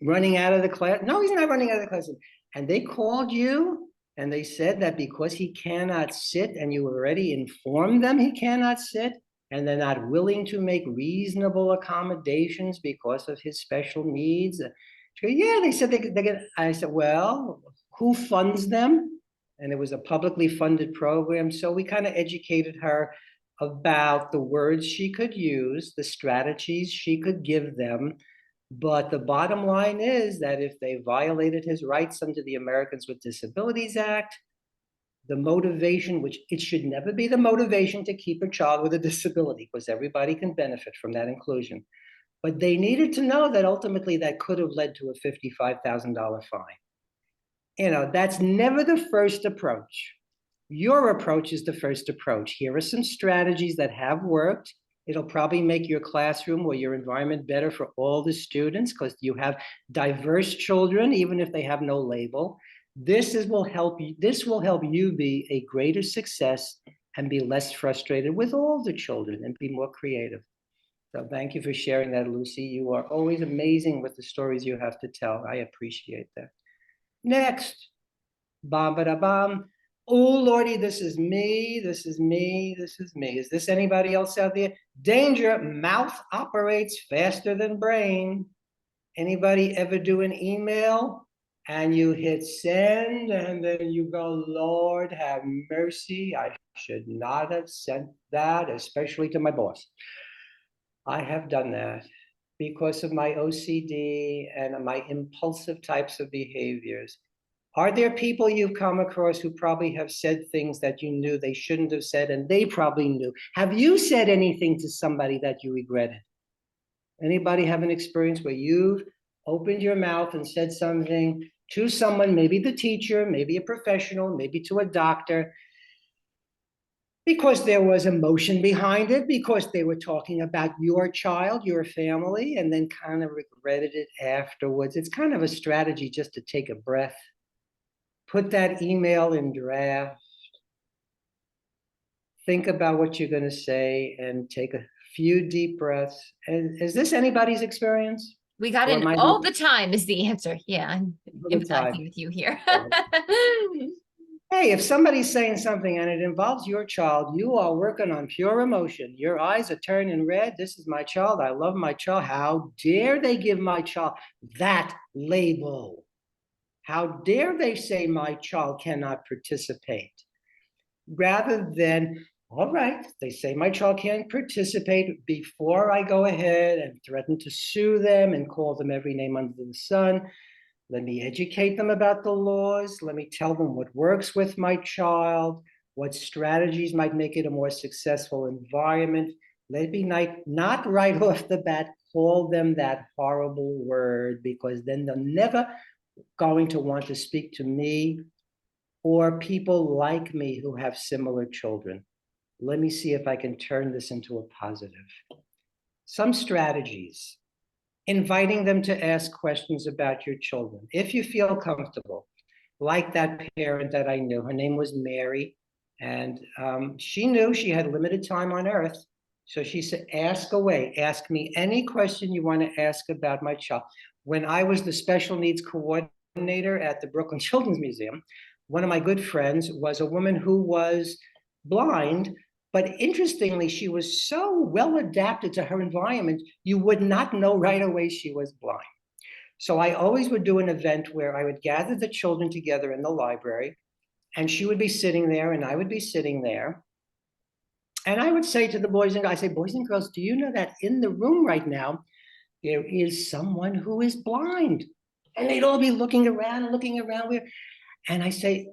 running out of the class? No, he's not running out of the class. And they called you and they said that because he cannot sit and you already informed them he cannot sit and they're not willing to make reasonable accommodations because of his special needs. Yeah, they said they get. I said, well, who funds them? And it was a publicly funded program. So we kind of educated her about the words she could use, the strategies she could give them. But the bottom line is that if they violated his rights under the Americans with Disabilities Act, the motivation, which it should never be the motivation to keep a child with a disability, because everybody can benefit from that inclusion. But they needed to know that ultimately that could have led to a $55,000 fine. That's never the first approach. Your approach is the first approach. Here are some strategies that have worked. It'll probably make your classroom or your environment better for all the students because you have diverse children, even if they have no label. This will help you be a greater success and be less frustrated with all the children and be more creative. So thank you for sharing that, Lucy. You are always amazing with the stories you have to tell. I appreciate that. Next, bam, ba, da, bam. Oh, Lordy, this is me. This is me. This is me. Is this anybody else out there? Danger, mouth operates faster than brain. Anybody ever do an email and you hit send and then you go, Lord, have mercy. I should not have sent that, especially to my boss. I have done that because of my OCD and my impulsive types of behaviors. Are there people you've come across who probably have said things that you knew they shouldn't have said and they probably knew? Have you said anything to somebody that you regretted? Anybody have an experience where you've opened your mouth and said something to someone, maybe the teacher, maybe a professional, maybe to a doctor, because there was emotion behind it, because they were talking about your child, your family, and then kind of regretted it afterwards? It's kind of a strategy just to take a breath. Put that email in draft. think about what you're going to say and take a few deep breaths. And is this anybody's experience? We got Or in am I all the time is the answer. Yeah, I'm all the empathizing time? with you here. Hey, if somebody's saying something and it involves your child, you are working on pure emotion. Your eyes are turning red. This is my child. I love my child. How dare they give my child that label? How dare they say my child cannot participate? Rather than, all right, they say my child can't participate, before I go ahead and threaten to sue them and call them every name under the sun, let me educate them about the laws. Let me tell them what works with my child, what strategies might make it a more successful environment. Let me not right off the bat call them that horrible word, because then they're never going to want to speak to me or people like me who have similar children. Let me see if I can turn this into a positive. Some strategies: inviting them to ask questions about your children. If you feel comfortable, like that parent that I knew, her name was Mary, and she knew she had limited time on earth. So she said, ask away, ask me any question you want to ask about my child. When I was the special needs coordinator at the Brooklyn Children's Museum, one of my good friends was a woman who was blind, but interestingly, she was so well adapted to her environment, you would not know right away she was blind. So I always would do an event where I would gather the children together in the library, and she would be sitting there and I would be sitting there. And I would say to the boys and girls, I say, boys and girls, do you know that in the room right now, there is someone who is blind? And they'd all be looking around and looking around. And I say,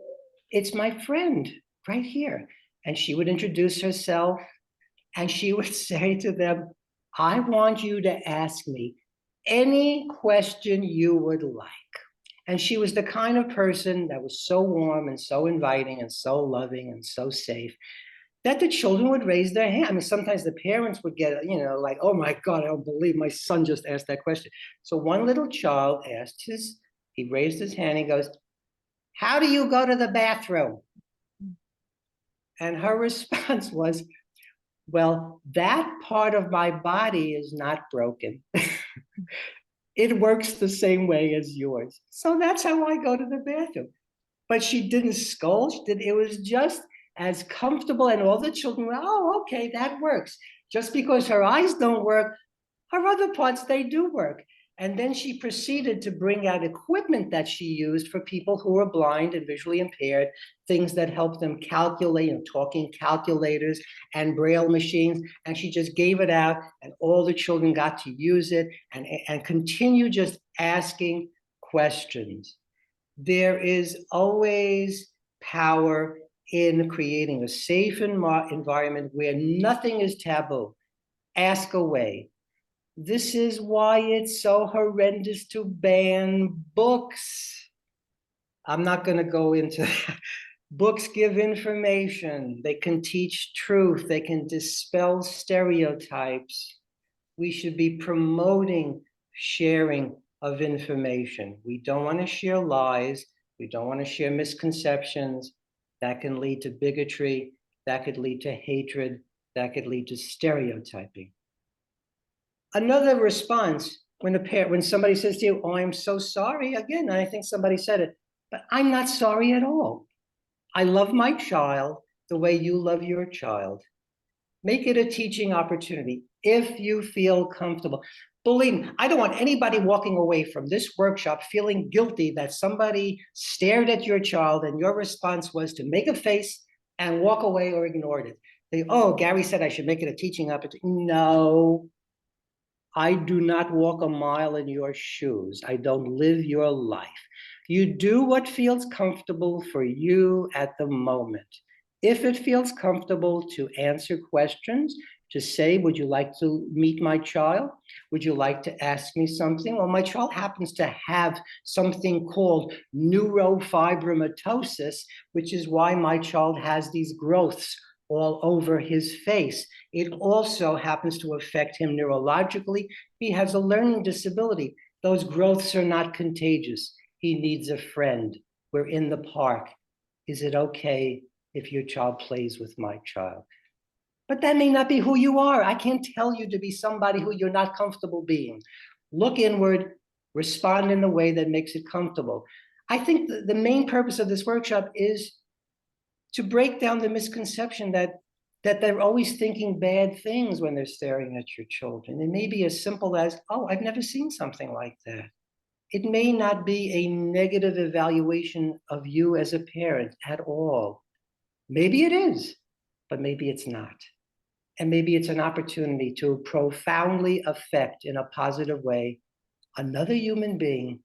it's my friend right here. And she would introduce herself and she would say to them, I want you to ask me any question you would like. And she was the kind of person that was so warm and so inviting and so loving and so safe that the children would raise their hand. I mean, sometimes the parents would get, like, oh my God, I don't believe my son just asked that question. So one little child he raised his hand, he goes, how do you go to the bathroom? And her response was, well, that part of my body is not broken. It works the same way as yours. So that's how I go to the bathroom. But she didn't scold. It was just as comfortable. And all the children were, oh, okay, that works. Just because her eyes don't work, her other parts, they do work. And then she proceeded to bring out equipment that she used for people who were blind and visually impaired, things that help them calculate, talking calculators and braille machines. And she just gave it out, and all the children got to use it and continue just asking questions. There is always power in creating a safe environment where nothing is taboo. Ask away. This is why it's so horrendous to ban books. I'm not going to go into that. Books give information. They can teach truth. They can dispel stereotypes. We should be promoting sharing of information. We don't want to share lies. We don't want to share misconceptions. That can lead to bigotry. That could lead to hatred. That could lead to stereotyping. Another response when somebody says to you, oh, I'm so sorry. Again, I think somebody said it, but I'm not sorry at all. I love my child the way you love your child. Make it a teaching opportunity if you feel comfortable. Believe me, I don't want anybody walking away from this workshop feeling guilty that somebody stared at your child and your response was to make a face and walk away or ignored it. Oh, Gary said I should make it a teaching opportunity. No, I do not walk a mile in your shoes. I don't live your life. You do what feels comfortable for you at the moment. If it feels comfortable to answer questions, to say, would you like to meet my child? Would you like to ask me something? Well, my child happens to have something called neurofibromatosis, which is why my child has these growths all over his face. It also happens to affect him neurologically. He has a learning disability. Those growths are not contagious. He needs a friend. We're in the park. Is it okay if your child plays with my child? But that may not be who you are. I can't tell you to be somebody who you're not comfortable being. Look inward, respond in the way that makes it comfortable. I think the main purpose of this workshop is to break down the misconception that they're always thinking bad things when they're staring at your children. It may be as simple as, oh, I've never seen something like that. It may not be a negative evaluation of you as a parent at all. Maybe it is, but maybe it's not. And maybe it's an opportunity to profoundly affect in a positive way another human being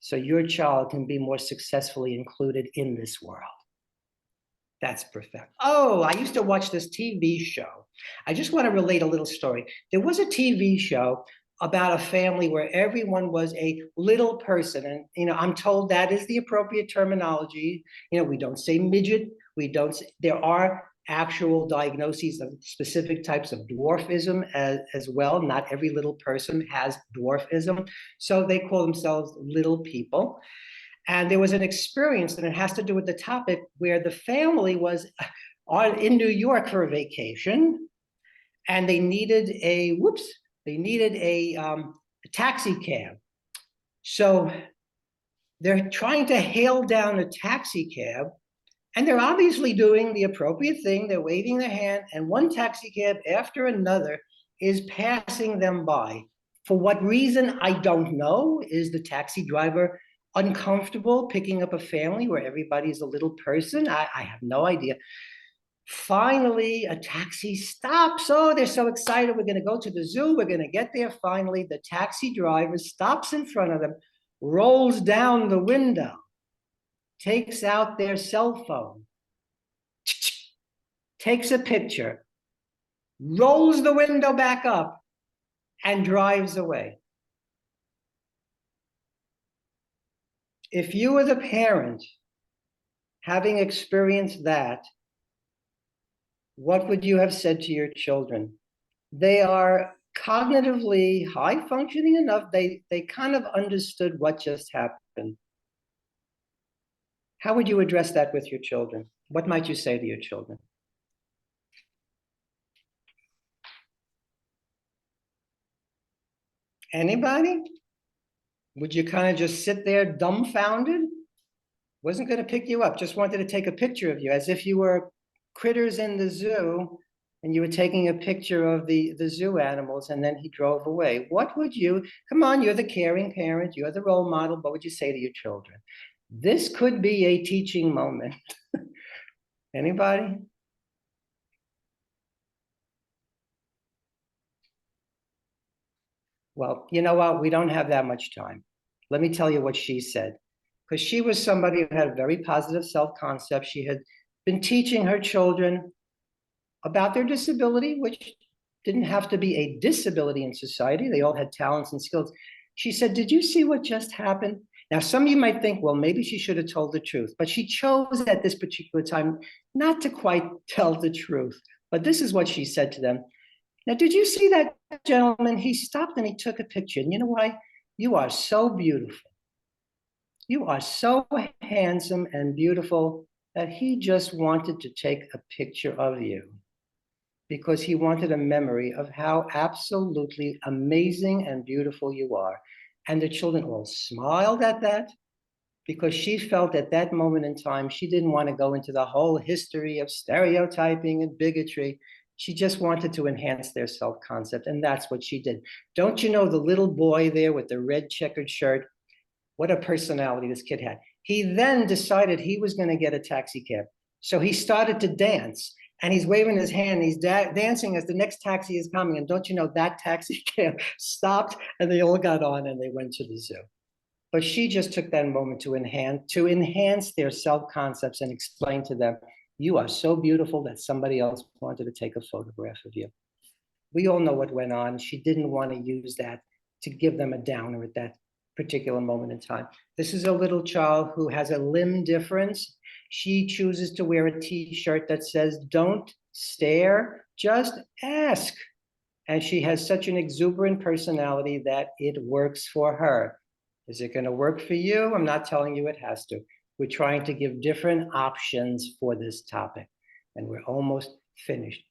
so your child can be more successfully included in this world. That's perfect. Oh, I used to watch this TV show. I just want to relate a little story. There was a TV show about a family where everyone was a little person. And, I'm told that is the appropriate terminology. We don't say midget. There are actual diagnoses of specific types of dwarfism as well. Not every little person has dwarfism. So they call themselves little people. And there was an experience, and it has to do with the topic, where the family was in New York for a vacation, and they needed a taxi cab. So they're trying to hail down a taxi cab, and they're obviously doing the appropriate thing. They're waving their hand, and one taxi cab after another is passing them by. For what reason, I don't know. Is the taxi driver uncomfortable picking up a family where everybody's a little person? I have no idea. Finally, a taxi stops. Oh, they're so excited. We're going to go to the zoo. We're going to get there. Finally, the taxi driver stops in front of them, rolls down the window, takes out their cell phone, takes a picture, rolls the window back up, and drives away. If you were the parent having experienced that, what would you have said to your children? They are cognitively high functioning enough. They kind of understood what just happened. How would you address that with your children? What might you say to your children? Anybody? Would you kind of just sit there dumbfounded? Wasn't going to pick you up, just wanted to take a picture of you as if you were critters in the zoo and you were taking a picture of the zoo animals, and then he drove away. What would you, come on, you're the caring parent, you're the role model, what would you say to your children? This could be a teaching moment. Anybody? Well, you know what? We don't have that much time. Let me tell you what she said. Because she was somebody who had a very positive self-concept. She had been teaching her children about their disability, which didn't have to be a disability in society. They all had talents and skills. She said, did you see what just happened? Now, some of you might think, well, maybe she should have told the truth, but she chose at this particular time not to quite tell the truth. But this is what she said to them. Now, did you see that gentleman? He stopped and he took a picture. And you know why? You are so beautiful. You are so handsome and beautiful that he just wanted to take a picture of you because he wanted a memory of how absolutely amazing and beautiful you are. And the children all smiled at that because she felt at that moment in time, she didn't want to go into the whole history of stereotyping and bigotry. She just wanted to enhance their self-concept, and that's what she did. Don't you know the little boy there with the red checkered shirt? What a personality this kid had. He then decided he was going to get a taxi cab. So he started to dance, and he's waving his hand. He's dancing as the next taxi is coming. And don't you know, that taxi cab stopped, and they all got on, and they went to the zoo. But she just took that moment to enhance their self-concepts and explain to them, you are so beautiful that somebody else wanted to take a photograph of you. We all know what went on. She didn't want to use that to give them a downer at that particular moment in time. This is a little child who has a limb difference. She chooses to wear a t-shirt that says, don't stare, just ask. And she has such an exuberant personality that it works for her. Is it going to work for you? I'm not telling you it has to. We're trying to give different options for this topic, and we're almost finished.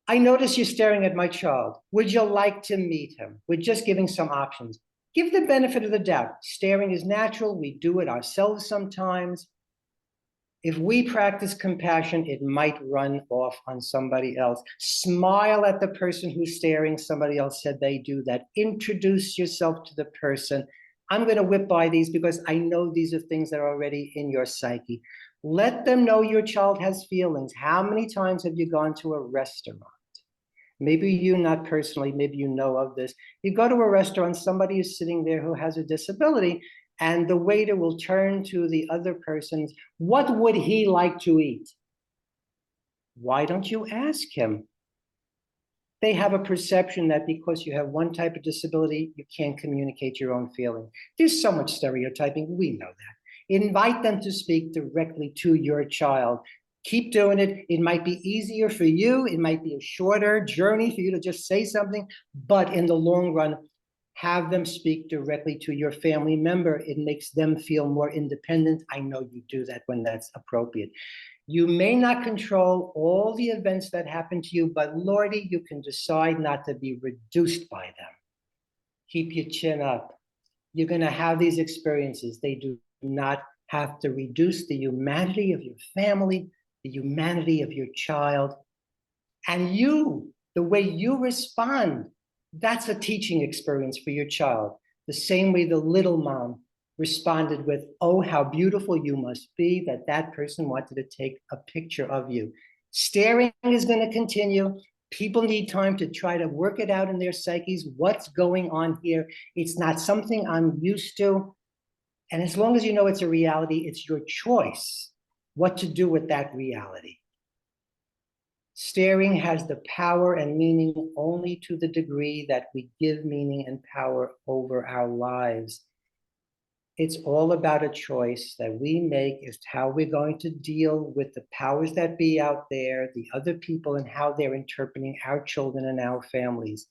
I notice you're staring at my child. Would you like to meet him? We're just giving some options. Give the benefit of the doubt. Staring is natural. We do it ourselves sometimes. If we practice compassion, it might run off on somebody else. Smile at the person who's staring. Somebody else said they do that. Introduce yourself to the person. I'm going to whip by these because I know these are things that are already in your psyche. Let them know your child has feelings. How many times have you gone to a restaurant? Maybe you not personally, maybe you know of this. You go to a restaurant, somebody is sitting there who has a disability, and the waiter will turn to the other person, what would he like to eat? Why don't you ask him? They have a perception that because you have one type of disability, you can't communicate your own feeling. There's so much stereotyping, we know that. Invite them to speak directly to your child. Keep doing it. It might be easier for you. It might be a shorter journey for you to just say something, but in the long run, have them speak directly to your family member. It makes them feel more independent. I know you do that when that's appropriate. You may not control all the events that happen to you, but Lordy, you can decide not to be reduced by them. Keep your chin up. You're going to have these experiences. They do not have to reduce the humanity of your family, the humanity of your child. And you, the way you respond, that's a teaching experience for your child. The same way the little mom responded with, oh, how beautiful you must be, that that person wanted to take a picture of you. Staring is going to continue. People need time to try to work it out in their psyches. What's going on here? It's not something I'm used to. And as long as you know it's a reality, it's your choice what to do with that reality. Staring has the power and meaning only to the degree that we give meaning and power over our lives. It's all about a choice that we make as to how we're going to deal with the powers that be out there, the other people, and how they're interpreting our children and our families.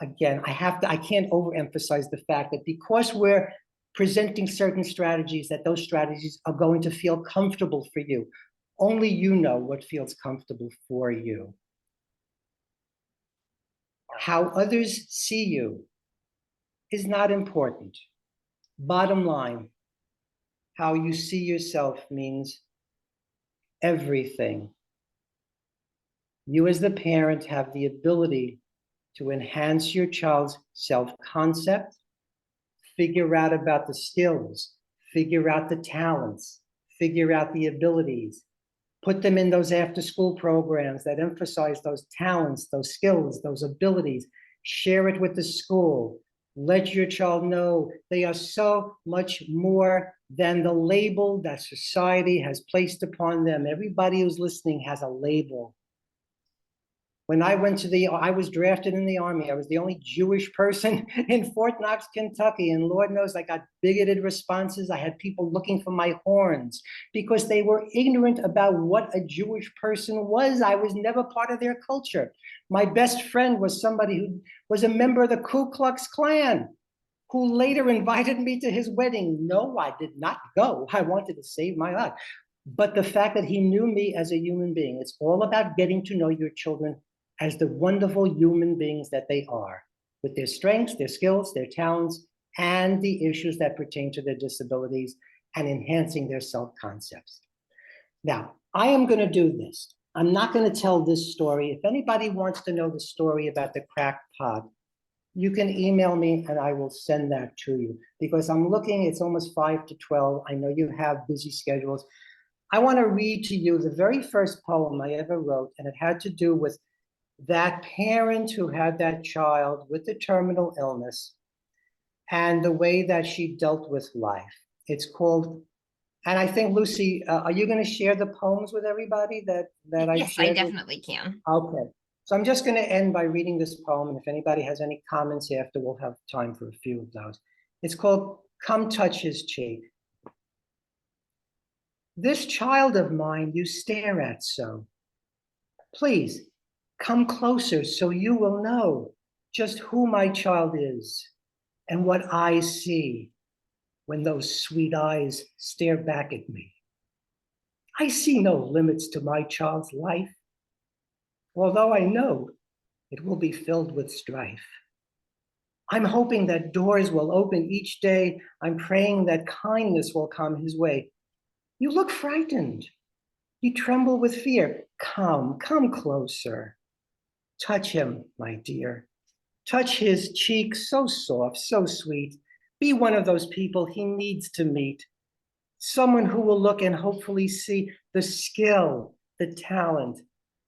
Again, I can't overemphasize the fact that because we're presenting certain strategies, that those strategies are going to feel comfortable for you. Only you know what feels comfortable for you. How others see you is not important. Bottom line, how you see yourself means everything. You as the parent have the ability to enhance your child's self-concept, figure out about the skills, figure out the talents, figure out the abilities, put them in those after-school programs that emphasize those talents, those skills, those abilities, share it with the school. Let your child know they are so much more than the label that society has placed upon them. Everybody who's listening has a label. When I was drafted in the Army. I was the only Jewish person in Fort Knox, Kentucky. And Lord knows I got bigoted responses. I had people looking for my horns because they were ignorant about what a Jewish person was. I was never part of their culture. My best friend was somebody who was a member of the Ku Klux Klan, who later invited me to his wedding. No, I did not go. I wanted to save my life. But the fact that he knew me as a human being, it's all about getting to know your children as the wonderful human beings that they are, with their strengths, their skills, their talents, and the issues that pertain to their disabilities, and enhancing their self-concepts. Now, I am going to do this. I'm not going to tell this story. If anybody wants to know the story about the cracked pot, you can email me and I will send that to you, because I'm looking, it's almost 5 to 12. I know you have busy schedules. I want to read to you the very first poem I ever wrote, and it had to do with that parent who had that child with the terminal illness and the way that she dealt with life. It's called, and I think, Lucy, are you going to share the poems with everybody that I've Yes, I shared with? definitely can. Okay. So I'm just going to end by reading this poem, and if anybody has any comments after, we'll have time for a few of those. It's called Come Touch His Cheek. This child of mine you stare at so. Please, come closer so you will know just who my child is and what I see when those sweet eyes stare back at me. I see no limits to my child's life, although I know it will be filled with strife. I'm hoping that doors will open each day. I'm praying that kindness will come his way. You look frightened. You tremble with fear. Come closer. Touch him, my dear. Touch his cheek, so soft, so sweet. Be one of those people he needs to meet. Someone who will look and hopefully see the skill, the talent,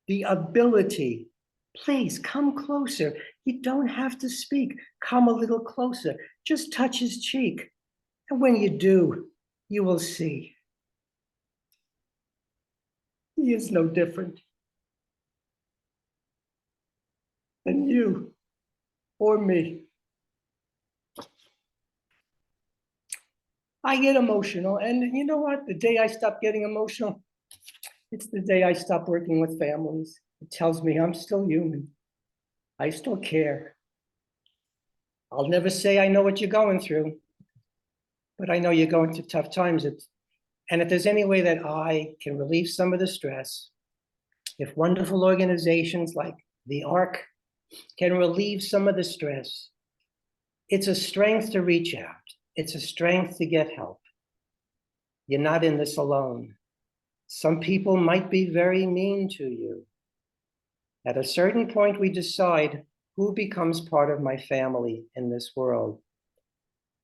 the ability. Please come closer. You don't have to speak. Come a little closer. Just touch his cheek. And when you do, you will see. He is no different than you or me. I get emotional, and you know what? The day I stop getting emotional, it's the day I stop working with families. It tells me I'm still human. I still care. I'll never say I know what you're going through, but I know you're going through tough times. And if there's any way that I can relieve some of the stress, if wonderful organizations like the ARC can relieve some of the stress, it's a strength to reach out. It's a strength to get help. You're not in this alone. Some people might be very mean to you. At a certain point, we decide who becomes part of my family in this world.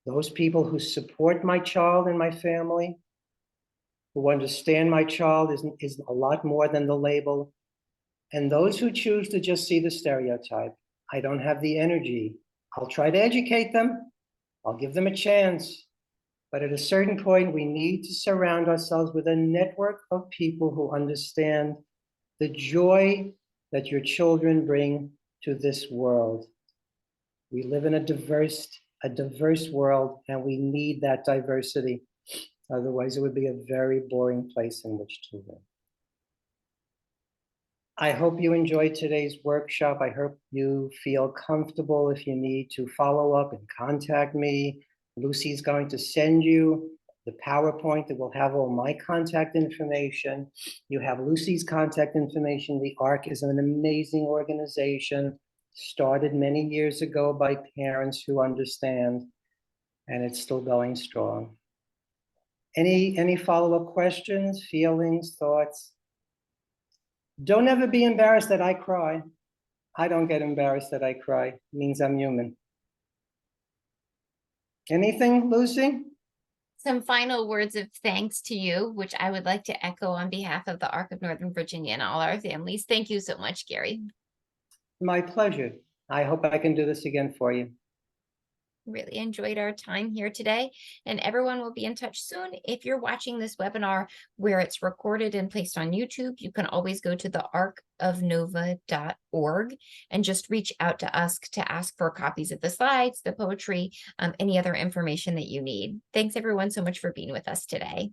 Those people who support my child and my family, who understand my child is a lot more than the label, and those who choose to just see the stereotype. I don't have the energy. I'll try to educate them. I'll give them a chance. But at a certain point, we need to surround ourselves with a network of people who understand the joy that your children bring to this world. We live in a diverse world, and we need that diversity. Otherwise, it would be a very boring place in which to live. I hope you enjoyed today's workshop. I hope you feel comfortable. If you need to follow up and contact me, Lucy's going to send you the PowerPoint that will have all my contact information. You have Lucy's contact information. The ARC is an amazing organization, started many years ago by parents who understand, and it's still going strong. Any follow-up questions, feelings, thoughts? Don't ever be embarrassed that I cry. I don't get embarrassed that I cry. It means I'm human. Anything, Lucy? Some final words of thanks to you, which I would like to echo on behalf of the ARC of Northern Virginia and all our families. Thank you so much, Gary. My pleasure. I hope I can do this again for you. Really enjoyed our time here today, and everyone will be in touch soon. If you're watching this webinar where it's recorded and placed on YouTube, you can always go to the arcofnova.org and just reach out to us to ask for copies of the slides, the poetry, any other information that you need. Thanks everyone so much for being with us today.